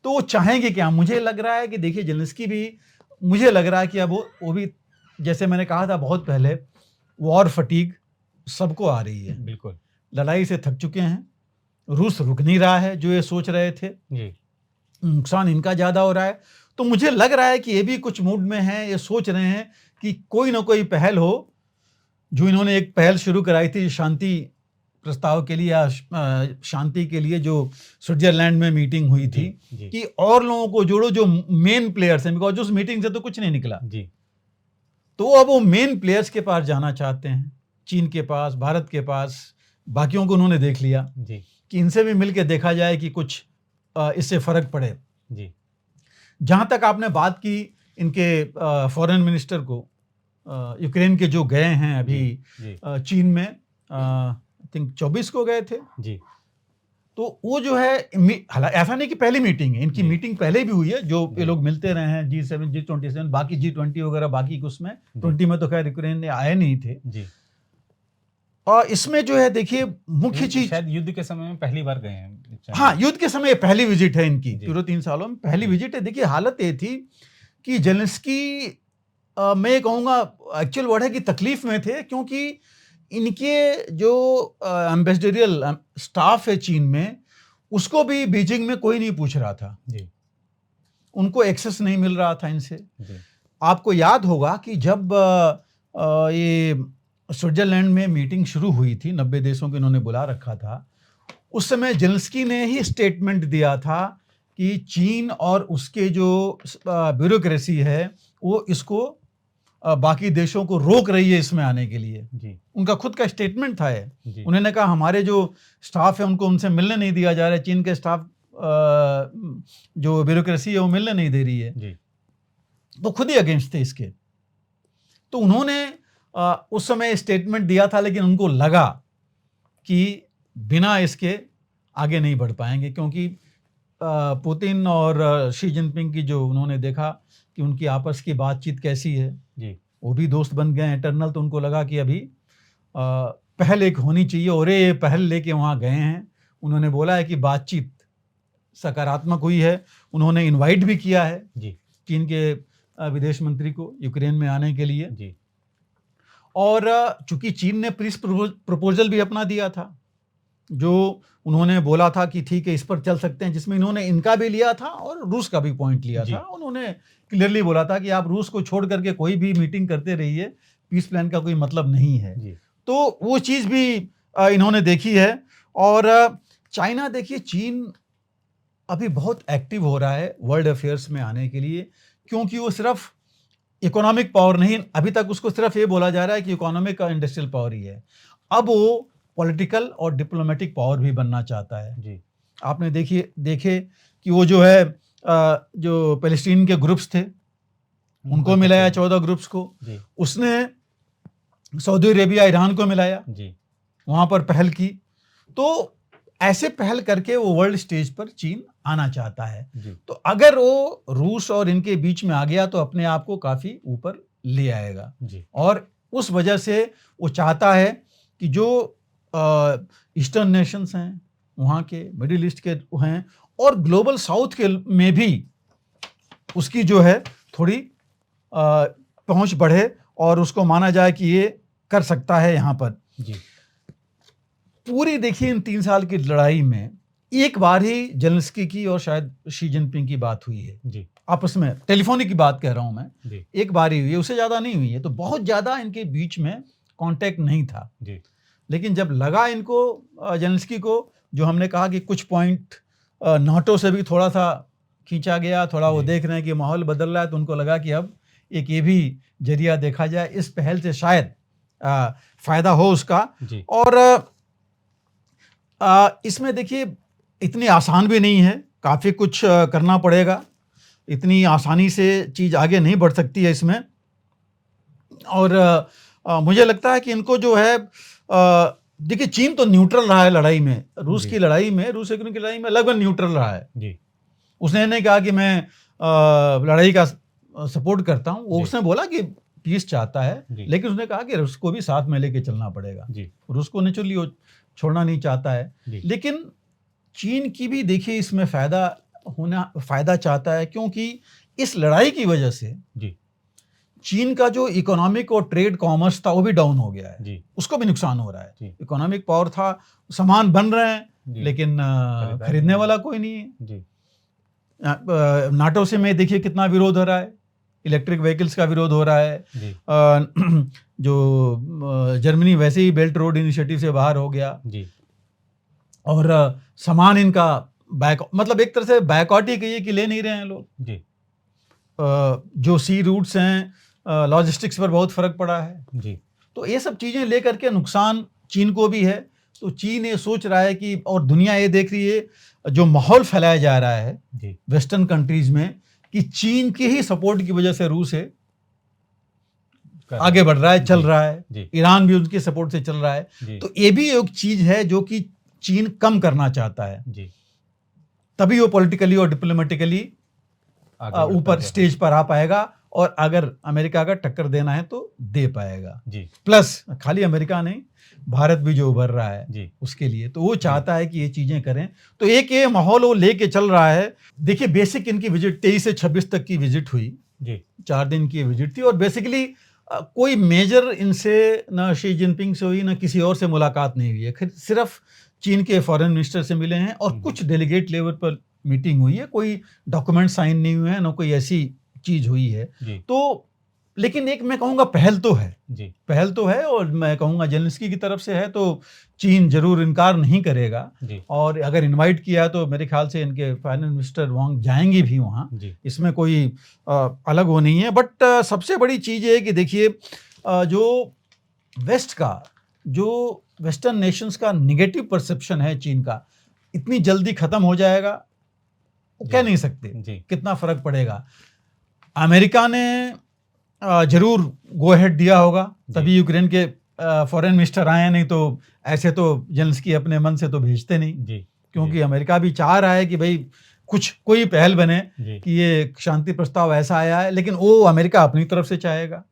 तो वो चाहेंगे क्या? मुझे लग रहा है कि देखिए जेलेंस्की भी, मुझे लग रहा है कि अब वो भी, जैसे मैंने कहा था बहुत पहले, वॉर फटीग सबको आ रही है। बिल्कुल, लड़ाई से थक चुके हैं, रूस रुक नहीं रहा है जो ये सोच रहे थे, नुकसान इनका ज्यादा हो रहा है। तो मुझे लग रहा है कि ये भी कुछ मूड में है, ये सोच रहे हैं कि कोई ना कोई पहल हो, जो इन्होंने एक पहल शुरू कराई थी शांति प्रस्ताव के लिए या शांति के लिए, जो स्विट्जरलैंड में मीटिंग हुई थी, कि और लोगों को जोड़ो जो मेन प्लेयर्स हैं, बिकॉज उस मीटिंग से तो कुछ नहीं निकला। तो अब वो मेन प्लेयर्स के पास जाना चाहते हैं, चीन के पास, भारत के पास, बाकियों को उन्होंने देख लिया कि इनसे भी मिलकर देखा जाए कि कुछ इससे फर्क पड़े। जहां तक आपने बात की इनके फॉरेन मिनिस्टर को, यूक्रेन के जो गए हैं अभी चीन में, आई थिंक 24 को गए थे। तो वो जो है, ऐसा नहीं कि पहली मीटिंग है, इनकी मीटिंग पहले भी हुई है, जो ये लोग मिलते रहे हैं, G7, G27, बाकी G20 वगैरह, बाकी उसमें 20 में तो खैर यूक्रेन ने आए नहीं थे। और इसमें जो है देखिए मुख्य चीज, शायद युद्ध के समय में पहली बार गए हैं। हाँ, युद्ध के समय पहली विजिट है इनकी, पूरे 3 सालों में पहली विजिट है। देखिए हालत ये थी कि जेलेंस्की, मैं कहूँगा एक्चुअल वर्ड है कि तकलीफ में थे, क्योंकि इनके जो एम्बेसडरियल स्टाफ है चीन में, उसको भी बीजिंग में कोई नहीं पूछ रहा था, उनको एक्सेस नहीं मिल रहा था इनसे। आपको याद होगा कि जब ये स्विट्जरलैंड में मीटिंग शुरू हुई थी, 90 देशों को इन्होंने बुला रखा था, उस समय जेलेंस्की ने ही स्टेटमेंट दिया था कि चीन और उसके जो ब्यूरोक्रेसी है वो इसको बाकी देशों को रोक रही है इसमें आने के लिए। उनका खुद का स्टेटमेंट था ये। उन्होंने कहा हमारे जो स्टाफ है उनको उनसे मिलने नहीं दिया जा रहा है, चीन के स्टाफ जो ब्यूरोक्रेसी है वो मिलने नहीं दे रही है। तो खुद ही अगेंस्ट थे इसके। तो उन्होंने उस समय स्टेटमेंट दिया था, लेकिन उनको लगा कि बिना इसके आगे नहीं बढ़ पाएंगे, क्योंकि पुतिन और शी जिनपिंग की जो उन्होंने देखा कि उनकी आपस की बातचीत कैसी है, वो भी दोस्त बन गए इंटरनल। तो उनको लगा कि अभी पहल एक होनी चाहिए, और ये पहल लेके वहाँ गए हैं। उन्होंने बोला है कि बातचीत सकारात्मक हुई है, उन्होंने इनवाइट भी किया है चीन के विदेश मंत्री को यूक्रेन में आने के लिए। और चूंकि चीन ने पीस प्रपोजल भी अपना दिया था, जो उन्होंने बोला था कि ठीक है इस पर चल सकते हैं, जिसमें इन्होंने इनका भी लिया था और रूस का भी पॉइंट लिया था। उन्होंने क्लियरली बोला था कि आप रूस को छोड़ करके कोई भी मीटिंग करते रहिए, पीस प्लान का कोई मतलब नहीं है। तो वो चीज़ भी इन्होंने देखी है। और चाइना, देखिए चीन अभी बहुत एक्टिव हो रहा है वर्ल्ड अफेयर्स में आने के लिए, क्योंकि वो सिर्फ इकोनॉमिक पावर नहीं, अभी तक उसको सिर्फ ये बोला जा रहा है कि इकोनॉमिक और इंडस्ट्रियल पावर ही है। अब वो पॉलिटिकल और डिप्लोमेटिक पावर भी बनना चाहता है। आपने देखे कि वो जो है जो पैलेस्टीन के ग्रुप्स थे उनको मिलाया, 14 ग्रुप्स को। उसने सऊदी अरेबिया, ईरान को मिलाया, वहां पर पहल की। तो ऐसे पहल करके वो वर्ल्ड स्टेज पर चीन आना चाहता है। तो अगर वो रूस और इनके बीच में आ गया तो अपने आप को काफी ऊपर ले आएगा। और उस वजह से वो चाहता है कि जो ईस्टर्न नेशंस हैं वहाँ के, मिडिल ईस्ट के हैं, और ग्लोबल साउथ के में भी उसकी जो है थोड़ी पहुंच बढ़े और उसको माना जाए कि ये कर सकता है यहाँ पर। पूरी देखिए इन 3 साल की लड़ाई में एक बार ही जेलेंस्की की और शायद शी जिनपिंग की बात हुई है आपस में, टेलीफोनिक की बात कह रहा हूं मैं, एक बार ही हुई है, उससे ज्यादा नहीं हुई है। तो बहुत ज्यादा इनके बीच में कांटेक्ट नहीं था। लेकिन जब लगा इनको जेलेंस्की को, जो हमने कहा कि कुछ पॉइंट नाटो से भी थोड़ा सा खींचा गया, थोड़ा वो देख रहे हैं कि माहौल बदल रहा है, तो उनको लगा कि अब एक ये भी जरिया देखा जाए, इस पहल से शायद फायदा हो उसका। और इसमें देखिए इतनी आसान भी नहीं है, काफ़ी कुछ करना पड़ेगा, इतनी आसानी से चीज़ आगे नहीं बढ़ सकती है इसमें। और मुझे लगता है कि इनको जो है देखिए चीन तो न्यूट्रल रहा है लड़ाई में, रूस की लड़ाई में, रूस यूक्रेन की लड़ाई में लगभग न्यूट्रल रहा है। उसने नहीं कहा कि मैं लड़ाई का सपोर्ट करता हूँ, वो उसने बोला कि पीस चाहता है, लेकिन उसने कहा कि रूस को भी साथ में लेके चलना पड़ेगा। रूस को नेचुरली वो छोड़ना नहीं चाहता है। लेकिन चीन की भी देखिए इसमें फायदा चाहता है, क्योंकि इस लड़ाई की वजह से चीन का जो इकोनॉमिक और ट्रेड कॉमर्स था वो भी डाउन हो गया है, उसको भी नुकसान हो रहा है। इकोनॉमिक पावर था, सामान बन रहे हैं लेकिन खरीदने वाला कोई नहीं है। नाटो से में देखिए कितना विरोध हो रहा है, इलेक्ट्रिक व्हीकल्स का विरोध हो रहा है। जो जर्मनी वैसे ही बेल्ट रोड इनिशिएटिव से बाहर हो गया, और सामान इनका मतलब एक तरह से बैकआउट ही कहिए कि ले नहीं रहे हैं लोग। जो सी रूट्स हैं, लॉजिस्टिक्स पर बहुत फर्क पड़ा है। तो ये सब चीजें लेकर के नुकसान चीन को भी है। तो चीन ये सोच रहा है कि, और दुनिया ये देख रही है, जो माहौल फैलाया जा रहा है वेस्टर्न कंट्रीज में, कि चीन के ही सपोर्ट की वजह से रूस है आगे बढ़ रहा है, चल रहा है, ईरान भी उनके सपोर्ट से चल रहा है। तो ये भी एक चीज है जो कि चीन कम करना चाहता है, तभी वो पॉलिटिकली और डिप्लोमेटिकली ऊपर स्टेज पर आ पाएगा, और अगर अमेरिका का टक्कर देना है तो दे पाएगा। प्लस खाली अमेरिका नहीं, भारत भी जो उभर रहा है उसके लिए, तो वो चाहता है कि ये चीजें करें। तो एक ये माहौल वो लेके चल रहा है। देखिए बेसिक इनकी विजिट 23 से 26 तक की विजिट हुई, 4 दिन की विजिट थी, और बेसिकली कोई मेजर इनसे ना शी जिनपिंग से हुई ना किसी और से मुलाकात नहीं हुई है। सिर्फ चीन के फॉरेन मिनिस्टर से मिले हैं और कुछ डेलीगेट लेवल पर मीटिंग हुई है, कोई डॉक्यूमेंट साइन नहीं हुए हैं, ना कोई ऐसी चीज हुई है। तो लेकिन एक मैं कहूँगा पहल तो है, पहल तो है, और मैं कहूँगा जेलेंस्की की तरफ से है, तो चीन जरूर इनकार नहीं करेगा। और अगर इनवाइट किया तो मेरे ख्याल से इनके फाइनेंस मिनिस्टर वांग जाएंगे भी वहाँ, इसमें कोई अलग वो नहीं है। बट सबसे बड़ी चीज़ है कि देखिए जो वेस्ट का, जो वेस्टर्न नेशंस का निगेटिव परसेप्शन है चीन का, इतनी जल्दी खत्म हो जाएगा कह नहीं सकते, कितना फर्क पड़ेगा। अमेरिका ने जरूर गो अहेड दिया होगा, तभी यूक्रेन के फॉरेन मिनिस्टर आए, नहीं तो ऐसे तो जेलेंस्की अपने मन से तो भेजते नहीं, क्योंकि अमेरिका भी चाह रहा है कि भाई कोई पहल बने कि ये शांति प्रस्ताव ऐसा आया है, लेकिन वो अमेरिका अपनी तरफ से चाहेगा,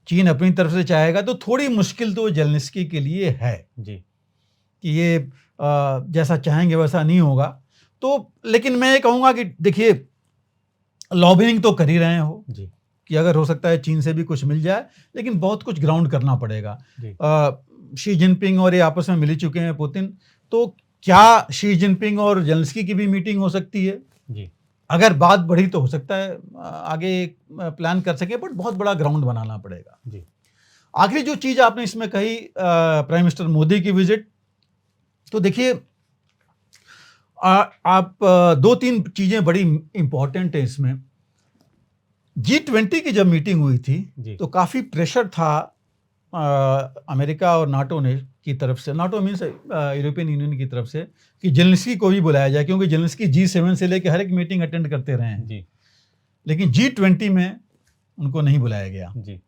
चीन अपनी तरफ से चाहेगा। तो थोड़ी मुश्किल तो जेलेंस्की के लिए है कि ये जैसा चाहेंगे वैसा नहीं होगा। तो लेकिन मैं ये कहूँगा कि देखिए लॉबिंग तो कर ही रहे हो कि अगर हो सकता है चीन से भी कुछ मिल जाए, लेकिन बहुत कुछ ग्राउंड करना पड़ेगा। शी जिनपिंग और ये आपस में मिल ही चुके हैं, पुतिन, तो क्या शी जिनपिंग और जेलेंस्की की भी मीटिंग हो सकती है? अगर बात बढ़ी तो हो सकता है आगे प्लान कर सके, बट बहुत बड़ा ग्राउंड बनाना पड़ेगा। आखिरी जो चीज आपने इसमें कही, प्राइम मिनिस्टर मोदी की विजिट, तो देखिए आप 2-3 चीजें बड़ी इंपॉर्टेंट है इसमें। G20 की जब मीटिंग हुई थी तो काफी प्रेशर था अमेरिका और नाटो ने की तरफ से, नाटो मीन्स यूरोपियन यूनियन की तरफ से, कि जेलेंस्की को भी बुलाया जाए, क्योंकि जेलेंस्की G7 से लेकर हर एक मीटिंग अटेंड करते रहे हैं जी। लेकिन G20 में उनको नहीं बुलाया गया जी।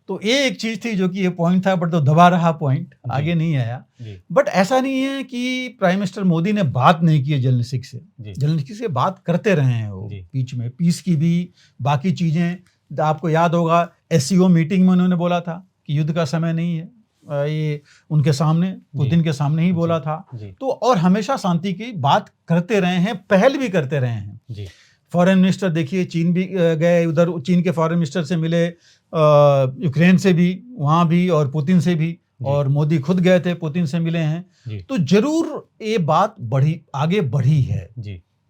तो ये एक चीज थी जो कि ये पॉइंट था, बट तो दबा रहा पॉइंट, आगे नहीं आया। बट ऐसा नहीं है कि प्राइम मिनिस्टर मोदी ने बात नहीं की है जेलेंस्की से, जेलेंस्की से बात करते रहे हैं वो बीच में, पीस की भी, बाकी चीजें। आपको याद होगा SCO मीटिंग में उन्होंने बोला था कि युद्ध का समय नहीं है, ये उनके सामने, पुतिन के सामने ही बोला था। तो और हमेशा शांति की बात करते रहे हैं, पहल भी करते रहे हैं। फॉरेन मिनिस्टर देखिए, चीन भी गए, उधर चीन के फॉरेन मिनिस्टर से मिले, यूक्रेन से भी, वहाँ भी, और पुतिन से भी, और मोदी खुद गए थे, पुतिन से मिले हैं। तो जरूर ये बात आगे बढ़ी है,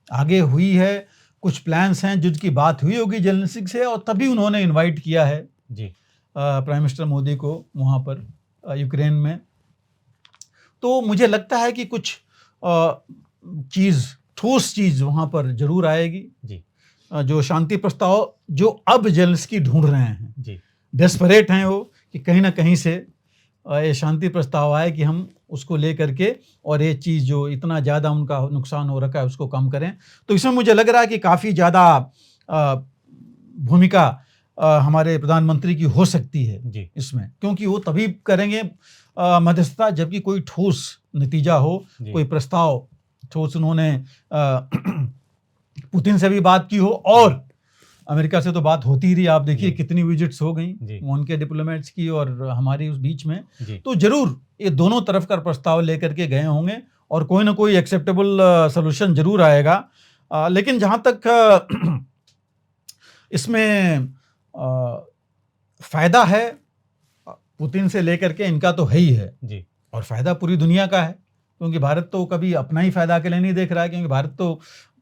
आगे हुई है, कुछ प्लान्स हैं जिनकी बात हुई होगी जेलेंस्की से, और तभी उन्होंने इनवाइट किया है प्राइम मिनिस्टर मोदी को वहाँ पर यूक्रेन में। तो मुझे लगता है कि कुछ ठोस चीज वहाँ पर जरूर आएगी। जो शांति प्रस्ताव जो अब जेलेंस्की ढूंढ रहे हैं, डेस्परेट हैं वो, कि कहीं ना कहीं से ये शांति प्रस्ताव आए कि हम उसको लेकर के और ये चीज़ जो इतना ज़्यादा उनका नुकसान हो रखा है उसको कम करें। तो इसमें मुझे लग रहा है कि काफ़ी ज़्यादा भूमिका हमारे प्रधानमंत्री की हो सकती है इसमें, क्योंकि वो तभी करेंगे मध्यस्थता जबकि कोई ठोस नतीजा हो, कोई प्रस्ताव ठोस। उन्होंने पुतिन से भी बात की हो, और अमेरिका से तो बात होती ही रही, आप देखिए कितनी विजिट्स हो गई उनके डिप्लोमेट्स की और हमारी उस बीच में। तो जरूर ये दोनों तरफ का प्रस्ताव लेकर के गए होंगे और कोई ना कोई एक्सेप्टेबल सॉल्यूशन जरूर आएगा। लेकिन जहां तक इसमें फायदा है पुतिन से लेकर के, इनका तो है ही है, और फायदा पूरी दुनिया का है, क्योंकि भारत तो कभी अपना ही फायदा के लिए नहीं देख रहा है, क्योंकि भारत तो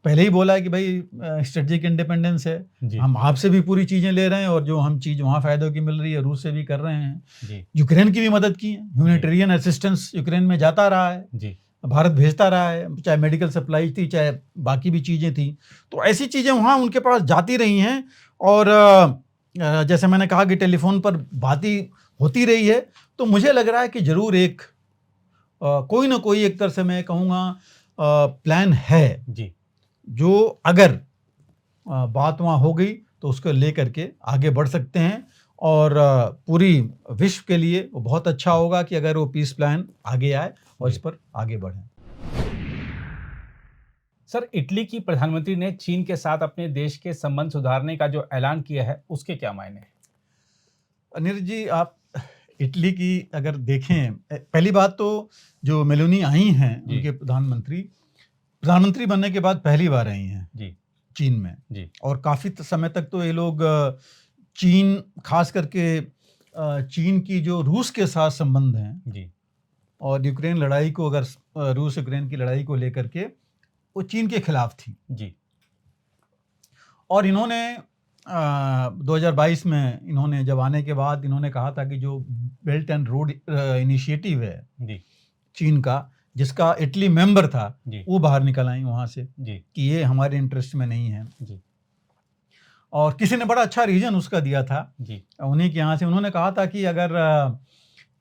पहले ही बोला है कि भाई स्ट्रेटेजिक इंडिपेंडेंस है, हम आपसे भी पूरी चीजें ले रहे हैं, और जो हम चीज वहाँ फायदों की मिल रही है रूस से भी कर रहे हैं। यूक्रेन की भी मदद की है, ह्यूमैनिटेरियन असिस्टेंस यूक्रेन में जाता रहा है, भारत भेजता रहा है, चाहे मेडिकल सप्लाई थी, चाहे बाकी भी चीजें थी। तो ऐसी चीजें वहाँ उनके पास जाती रही हैं, और जैसे मैंने कहा कि टेलीफोन पर बातें होती रही है। तो मुझे लग रहा है कि जरूर एक कोई ना कोई, एक तरह से मैं कहूँगा प्लान है जो अगर बात वहाँ हो गई तो उसको लेकर के आगे बढ़ सकते हैं, और पूरी विश्व के लिए वो बहुत अच्छा होगा कि अगर वो पीस प्लान आगे आए और इस पर आगे बढ़ें। सर, इटली की प्रधानमंत्री ने चीन के साथ अपने देश के संबंध सुधारने का जो ऐलान किया है उसके क्या मायने हैं? अनिल जी, आप इटली की अगर देखें, पहली बात तो जो मेलोनी आई हैं उनके प्रधानमंत्री बनने के बाद पहली बार आई हैं चीन में, और काफ़ी समय तक तो ये लोग चीन, खास करके चीन की जो रूस के साथ संबंध हैं और यूक्रेन लड़ाई को, अगर रूस यूक्रेन की लड़ाई को लेकर के, वो चीन के खिलाफ थी। और इन्होंने 2022 में इन्होंने जब आने के बाद इन्होंने कहा था कि जो बेल्ट एंड रोड इनिशिएटिव है चीन का, जिसका इटली मेंबर था, वो बाहर निकल आई वहाँ से कि ये हमारे इंटरेस्ट में नहीं है। और किसी ने बड़ा अच्छा रीजन उसका दिया था उन्हीं के यहाँ से। उन्होंने कहा था कि अगर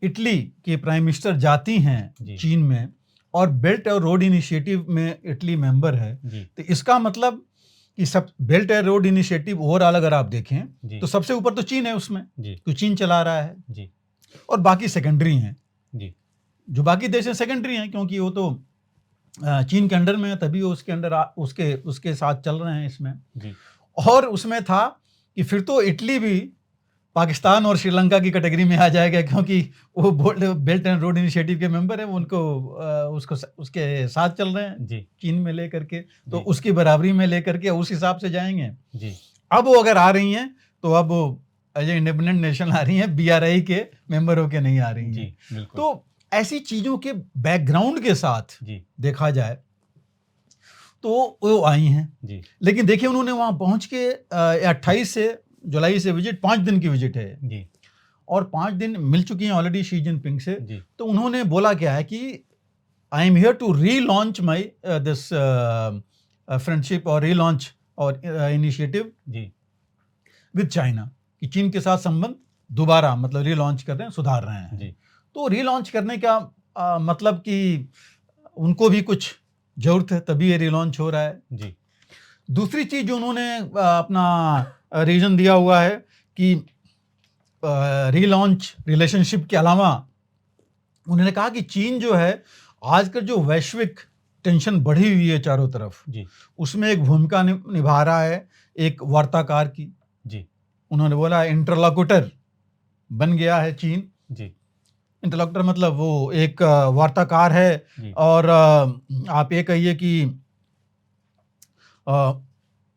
इटली के प्राइम मिनिस्टर जाती हैं चीन में और बेल्ट और रोड इनिशिएटिव में इटली मेंबर है, तो इसका मतलब कि सब belt and road initiative overall अगर आप देखें तो सबसे ऊपर तो चीन है उसमें, तो चीन चला रहा है, और बाकी सेकेंडरी हैं। जो बाकी देश हैं सेकेंडरी हैं, क्योंकि वो तो चीन के अंडर में है, तभी वो उसके अंडर उसके साथ चल रहे हैं इसमें। और उसमें था कि फिर तो इटली भी पाकिस्तान और श्रीलंका की कैटेगरी में आ जाएगा, क्योंकि वो बेल्ट एंड रोड इनिशिएटिव के मेंबर है, वो उसके साथ चल रहे हैं चीन में लेकर के, तो उसकी बराबरी में लेकर के उस हिसाब से जाएंगे। अब वो अगर आ रही हैं तो अब एज ए इंडिपेंडेंट नेशन आ रही हैं, BRI के मेंबर होके नहीं आ रही हैं। तो ऐसी चीजों के बैकग्राउंड के साथ देखा जाए तो वो आई हैं। लेकिन देखिए, उन्होंने वहां पहुंच के 28 जुलाई से विजिट, 5 दिन की विजिट है, और 5 दिन मिल चुकी हैं ऑलरेडी शी जिनपिंग से। तो उन्होंने बोला क्या है कि I am here to relaunch my this friendship और रीलॉन्च और इनिशिएटिव विद चाइना, कि चीन के साथ संबंध दोबारा मतलब रीलॉन्च कर रहे हैं, सुधार रहे हैं। तो रीलॉन्च करने का मतलब कि उनको भी कुछ जरूरत है, तभी ये रीलॉन्च हो रहा है जी। दूसरी चीज जो उन्होंने अपना रीजन दिया हुआ है कि रीलॉन्च रिलेशनशिप के अलावा उन्होंने कहा कि चीन जो है आजकल जो वैश्विक टेंशन बढ़ी हुई है चारों तरफ जी। उसमें एक भूमिका निभा रहा है, एक वार्ताकार की। जी। उन्होंने बोला इंटरलॉकुटर बन गया है चीन। जी। इंटरलॉकुटर मतलब वो एक वार्ताकार है जी। और आप ये कहिए कि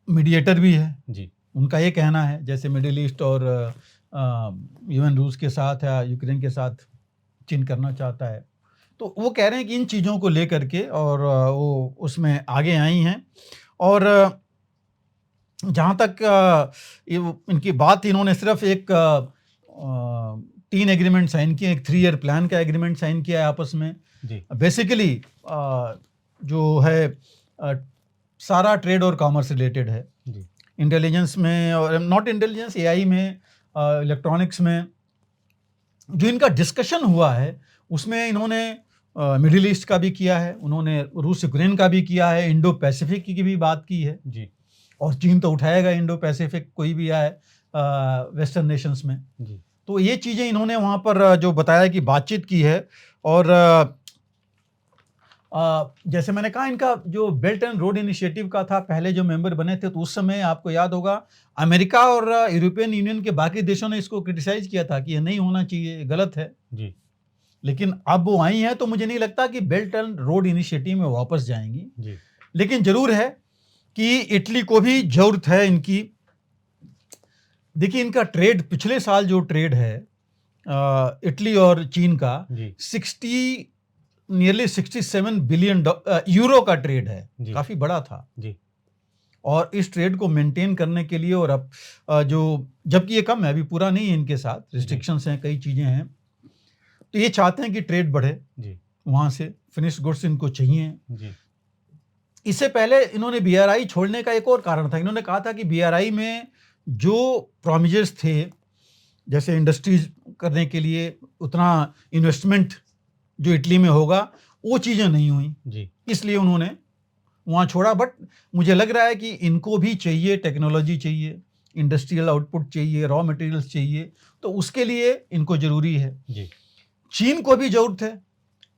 मीडिएटर भी है। जी। उनका ये कहना है जैसे मिडिल ईस्ट और इवन रूस के साथ या यूक्रेन के साथ चीन करना चाहता है, तो वो कह रहे हैं कि इन चीज़ों को लेकर के और वो उसमें आगे आई हैं। और जहाँ तक इनकी बात, इन्होंने सिर्फ एक 3 एग्रीमेंट साइन किए, एक 3 ईयर प्लान का एग्रीमेंट साइन किया है आपस में। बेसिकली जो है सारा ट्रेड और कॉमर्स रिलेटेड है, इंटेलिजेंस में और नॉट इंटेलिजेंस, एआई में, इलेक्ट्रॉनिक्स में। जो इनका डिस्कशन हुआ है उसमें इन्होंने मिडिल ईस्ट का भी किया है, उन्होंने रूस यूक्रेन का भी किया है, इंडो पैसिफिक की भी बात की है जी। और चीन तो उठाएगा इंडो पैसिफिक कोई भी आए वेस्टर्न नेशंस में जी। तो ये चीज़ें इन्होंने वहाँ पर जो बताया कि बातचीत की है। और जैसे मैंने कहा, इनका जो बेल्ट एंड रोड इनिशिएटिव का था, पहले जो मेंबर बने थे तो उस समय आपको याद होगा अमेरिका और यूरोपियन यूनियन के बाकी देशों ने इसको क्रिटिसाइज किया था कि ये नहीं होना चाहिए, गलत है जी। लेकिन अब वो आई हैं तो मुझे नहीं लगता कि बेल्ट एंड रोड इनिशिएटिव में वापस जाएंगी जी। लेकिन जरूर है कि इटली को भी जरूरत है इनकी। देखिए इनका ट्रेड, पिछले साल जो ट्रेड है इटली और चीन का नियरली 67 बिलियन यूरो का ट्रेड है, काफी बड़ा था जी। और इस ट्रेड को मेंटेन करने के लिए, और अब जो जबकि ये कम है, अभी पूरा नहीं है, इनके साथ रिस्ट्रिक्शंस हैं, कई चीजें हैं, तो ये चाहते हैं कि ट्रेड बढ़े जी। वहां से फिनिश गुड्स इनको चाहिए जी। इससे पहले इन्होंने बीआरआई छोड़ने का एक और कारण था, इन्होंने कहा था कि बीआरआई में जो प्रोमिजेस थे, जैसे इंडस्ट्रीज करने के लिए उतना इन्वेस्टमेंट जो इटली में होगा, वो चीज़ें नहीं हुई जी। इसलिए उन्होंने वहाँ छोड़ा। बट मुझे लग रहा है कि इनको भी चाहिए, टेक्नोलॉजी चाहिए, इंडस्ट्रियल आउटपुट चाहिए, रॉ मटेरियल्स चाहिए, तो उसके लिए इनको ज़रूरी है जी। चीन को भी ज़रूरत है।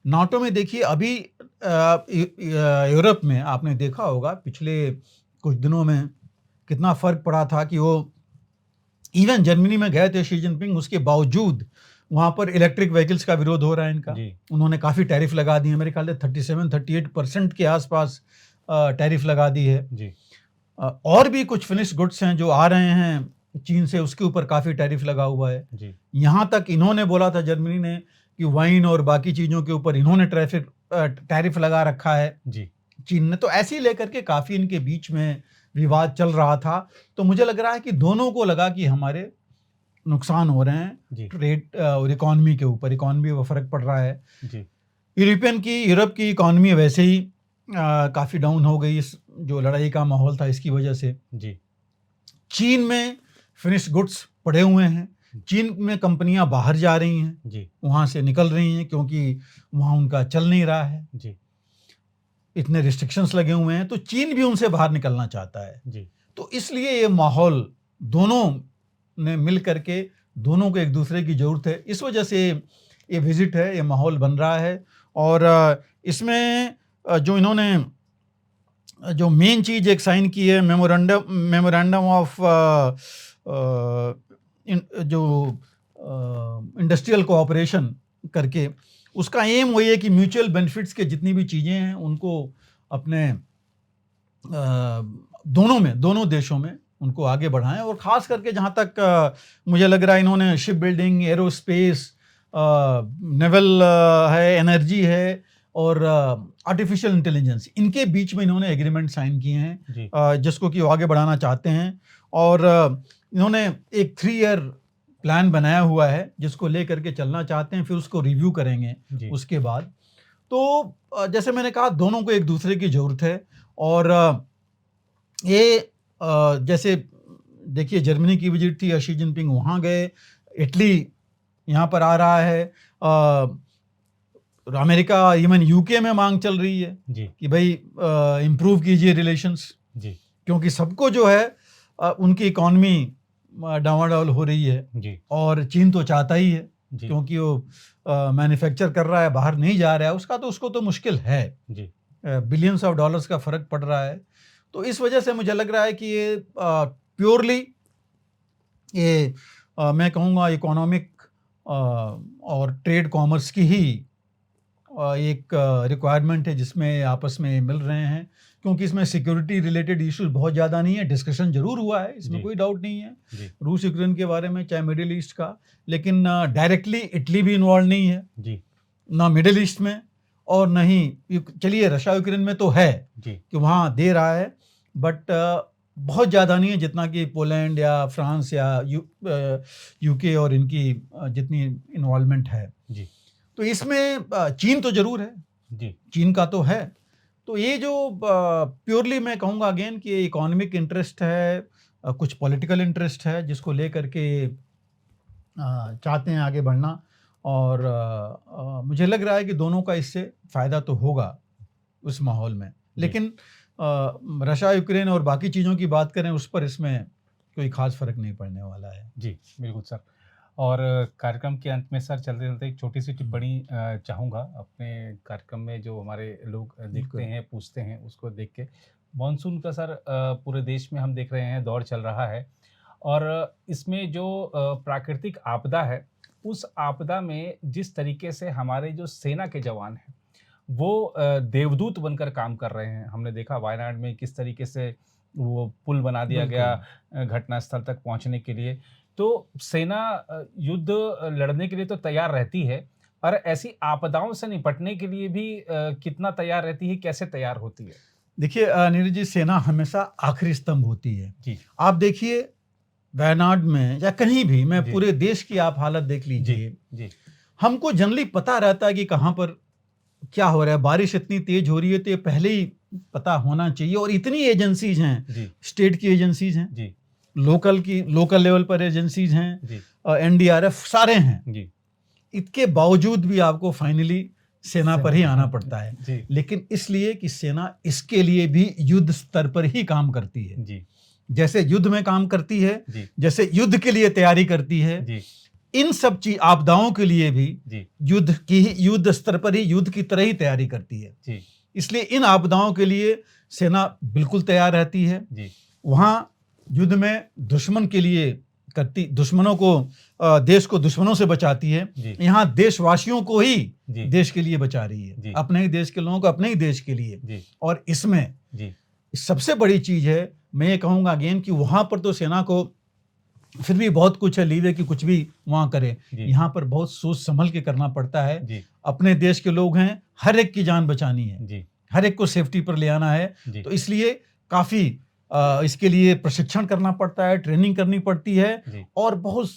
नाटो में देखिए, अभी यूरोप में आपने देखा होगा पिछले कुछ दिनों में कितना फ़र्क पड़ा था कि वो इवन जर्मनी में गए थे शी जिनपिंग, उसके बावजूद वहाँ पर इलेक्ट्रिक व्हीकल्स का विरोध हो रहा है इनका। उन्होंने काफ़ी टैरिफ लगा दी है, मेरे ख्याल से 37-38% के आसपास टैरिफ लगा दी है जी। और भी कुछ फिनिश गुड्स हैं जो आ रहे हैं चीन से, उसके ऊपर काफ़ी टैरिफ लगा हुआ है जी। यहाँ तक इन्होंने बोला था, जर्मनी ने, कि वाइन और बाकी चीज़ों के ऊपर इन्होंने टैरिफ लगा रखा है जी चीन ने। तो ऐसे ही लेकर के काफ़ी इनके बीच में विवाद चल रहा था। तो मुझे लग रहा है कि दोनों को लगा कि हमारे नुकसान हो रहे हैं ट्रेड और इकॉनमी के ऊपर, इकॉनमी पर फर्क पड़ रहा है जी। यूरोप की इकॉनमी वैसे ही काफ़ी डाउन हो गई, इस जो लड़ाई का माहौल था इसकी वजह से जी। चीन में फिनिश गुड्स पड़े हुए हैं, चीन में कंपनियां बाहर जा रही हैं जी, वहाँ से निकल रही हैं क्योंकि वहाँ उनका चल नहीं रहा है जी, इतने रिस्ट्रिक्शंस लगे हुए हैं, तो चीन भी उनसे बाहर निकलना चाहता है जी। तो इसलिए ये माहौल दोनों ने मिल करके, दोनों को एक दूसरे की ज़रूरत है, इस वजह से ये विजिट है, ये माहौल बन रहा है। और इसमें जो इन्होंने जो मेन चीज़ एक साइन की है, मेमोरेंडम ऑफ जो इंडस्ट्रियल कोऑपरेशन करके, उसका एम वही है कि म्यूचुअल बेनिफिट्स के जितनी भी चीज़ें हैं उनको अपने दोनों देशों में उनको आगे बढ़ाएं। और ख़ास करके जहाँ तक मुझे लग रहा है, इन्होंने शिप बिल्डिंग, एरोस्पेस, नेवल है, एनर्जी है और आर्टिफिशियल इंटेलिजेंस, इनके बीच में इन्होंने एग्रीमेंट साइन किए हैं जिसको कि वो आगे बढ़ाना चाहते हैं। और इन्होंने एक 3 ईयर प्लान बनाया हुआ है जिसको लेकर के चलना चाहते हैं, फिर उसको रिव्यू करेंगे उसके बाद। तो जैसे मैंने कहा, दोनों को एक दूसरे की ज़रूरत है। और ये जैसे देखिए, जर्मनी की विजिट थी, शी जिनपिंग वहाँ गए, इटली यहाँ पर आ रहा है, अमेरिका, इवन यूके में मांग चल रही है कि भाई इम्प्रूव कीजिए रिलेशंस, क्योंकि सबको जो है उनकी इकॉनमी डावाडोल हो रही है और चीन तो चाहता ही है क्योंकि वो मैन्युफैक्चर कर रहा है, बाहर नहीं जा रहा है, उसको तो मुश्किल है, बिलियंस ऑफ डॉलर्स का फर्क पड़ रहा है। तो इस वजह से मुझे लग रहा है कि ये प्योरली ये मैं कहूँगा इकोनॉमिक और ट्रेड कॉमर्स की ही एक रिक्वायरमेंट है जिसमें आपस में मिल रहे हैं, क्योंकि इसमें सिक्योरिटी रिलेटेड इश्यूज बहुत ज़्यादा नहीं है। डिस्कशन जरूर हुआ है, इसमें कोई डाउट नहीं है रूस यूक्रेन के बारे में, चाहे मिडिल ईस्ट का, लेकिन डायरेक्टली इटली भी इन्वॉल्व नहीं है ना मिडिल ईस्ट में, और नहीं चलिए रशिया यूक्रेन में तो है कि वहाँ दे रहा है, बट बहुत ज़्यादा नहीं है जितना कि पोलैंड या फ्रांस या यूके और इनकी जितनी इन्वॉल्वमेंट है। तो इसमें चीन तो जरूर है, चीन का तो है। तो ये जो प्योरली मैं कहूँगा अगेन कि इकोनॉमिक इंटरेस्ट है, कुछ पॉलिटिकल इंटरेस्ट है जिसको लेकर के चाहते हैं आगे बढ़ना, और मुझे लग रहा है कि दोनों का इससे फ़ायदा तो होगा उस माहौल में। लेकिन रशिया यूक्रेन और बाकी चीज़ों की बात करें उस पर इसमें कोई ख़ास फ़र्क नहीं पड़ने वाला है। जी बिल्कुल सर। और कार्यक्रम के अंत में सर चलते चलते एक छोटी सी टिप्पणी चाहूँगा। अपने कार्यक्रम में जो हमारे लोग देखते हैं, पूछते हैं, उसको देख के, मानसून का सर पूरे देश में हम देख रहे हैं दौर चल रहा है, और इसमें जो प्राकृतिक आपदा है, उस आपदा में जिस तरीके से हमारे जो सेना के जवान हैं वो देवदूत बनकर काम कर रहे हैं। हमने देखा वायनाड में किस तरीके से वो पुल बना दिया गया घटनास्थल तक पहुंचने के लिए। तो सेना युद्ध लड़ने के लिए तो तैयार रहती है, और ऐसी आपदाओं से निपटने के लिए भी कितना तैयार रहती है, कैसे तैयार होती है? देखिए नीरज जी, सेना हमेशा आखिरी स्तंभ होती है जी। आप देखिए वायनाड में या कहीं भी, मैं पूरे देश की आप हालत देख लीजिए, हमको जनरली पता रहता है कि कहाँ पर क्या हो रहा है। बारिश इतनी तेज हो रही है तो ये पहले ही पता होना चाहिए, और इतनी एजेंसीज हैं, स्टेट की एजेंसीज हैं, लोकल लेवल पर एजेंसीज हैं, एनडीआरएफ सारे हैं, इसके बावजूद भी आपको फाइनली सेना पर ही आना पड़ता है। लेकिन इसलिए कि सेना इसके लिए भी युद्ध स्तर पर ही काम करती है, जैसे युद्ध में काम करती है, जैसे युद्ध के लिए तैयारी करती है, इन सब चीज आपदाओं के लिए भी युद्ध स्तर पर ही युद्ध की तरह ही तैयारी करती है। इसलिए इन आपदाओं के लिए सेना बिल्कुल तैयार रहती है। वहां युद्ध में दुश्मन के लिए करती, दुश्मनों को देश को दुश्मनों से बचाती है। यहाँ देशवासियों को ही देश के लिए बचा रही है, अपने ही देश के लोगों को अपने ही देश के लिए। और इसमें सबसे बड़ी चीज है, मैं ये कहूंगा अगेन कि वहां पर तो सेना को फिर भी बहुत कुछ है लीवे कि कुछ भी वहां करे, यहाँ पर बहुत सोच संभल के करना पड़ता है। अपने देश के लोग हैं, हर एक की जान बचानी है, हर एक को सेफ्टी पर ले आना है। तो इसलिए काफी इसके लिए प्रशिक्षण करना पड़ता है, ट्रेनिंग करनी पड़ती है, और बहुत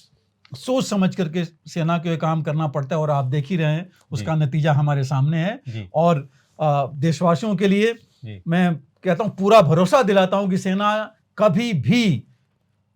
सोच समझ करके सेना को काम करना पड़ता है। और आप देख ही रहे हैं उसका नतीजा हमारे सामने है। और देशवासियों के लिए मैं कहता हूँ, पूरा भरोसा दिलाता हूँ कि सेना कभी भी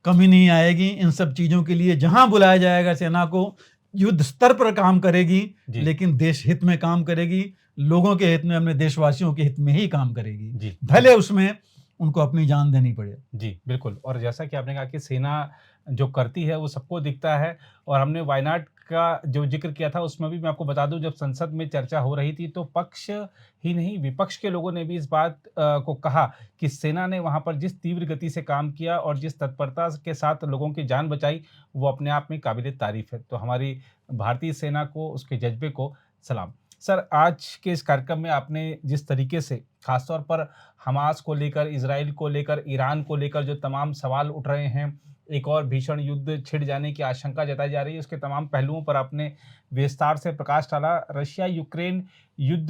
कमी नहीं आएगी इन सब चीजों के लिए। जहां बुलाया जाएगा सेना को युद्ध स्तर पर काम करेगी, लेकिन देश हित में काम करेगी, लोगों के हित में, अपने देशवासियों के हित में ही काम करेगी, भले उसमें उनको अपनी जान देनी पड़े। जी बिल्कुल। और जैसा कि आपने कहा कि सेना जो करती है वो सबको दिखता है, और हमने वायनाड का जो जिक्र किया था उसमें भी मैं आपको बता दूं, जब संसद में चर्चा हो रही थी तो पक्ष ही नहीं विपक्ष के लोगों ने भी इस बात को कहा कि सेना ने वहां पर जिस तीव्र गति से काम किया और जिस तत्परता के साथ लोगों की जान बचाई, वो अपने आप में काबिले तारीफ है। तो हमारी भारतीय सेना को, उसके जज्बे को सलाम। सर, आज के इस कार्यक्रम में आपने जिस तरीके से खासतौर पर हमास को लेकर, इजराइल को लेकर, ईरान को लेकर जो तमाम सवाल उठ रहे हैं, एक और भीषण युद्ध छिड़ जाने की आशंका जताई जा रही है, उसके तमाम पहलुओं पर आपने विस्तार से प्रकाश डाला। रशिया यूक्रेन युद्ध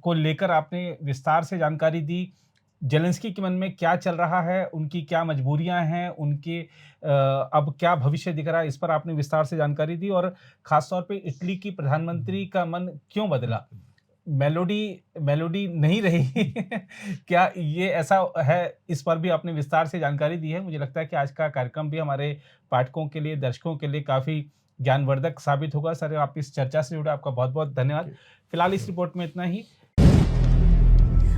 को लेकर आपने विस्तार से जानकारी दी। जेलेंस्की के मन में क्या चल रहा है, उनकी क्या मजबूरियां हैं, उनके अब क्या भविष्य दिख रहा है, इस पर आपने विस्तार से जानकारी दी। और खासतौर पे इटली की प्रधानमंत्री का मन क्यों बदला, मेलोडी नहीं रही क्या ये ऐसा है, इस पर भी आपने विस्तार से जानकारी दी है। मुझे लगता है कि आज का कार्यक्रम भी हमारे पाठकों के लिए, दर्शकों के लिए काफ़ी ज्ञानवर्धक साबित होगा। सर, आप इस चर्चा से जुड़े, आपका बहुत बहुत धन्यवाद। फिलहाल इस रिपोर्ट में इतना ही।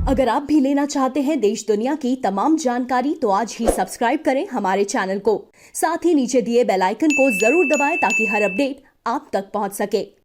अगर आप भी लेना चाहते हैं देश दुनिया की तमाम जानकारी तो आज ही सब्सक्राइब करें हमारे चैनल को। साथ ही नीचे दिए बेल आइकन को जरूर दबाएं ताकि हर अपडेट आप तक पहुंच सके।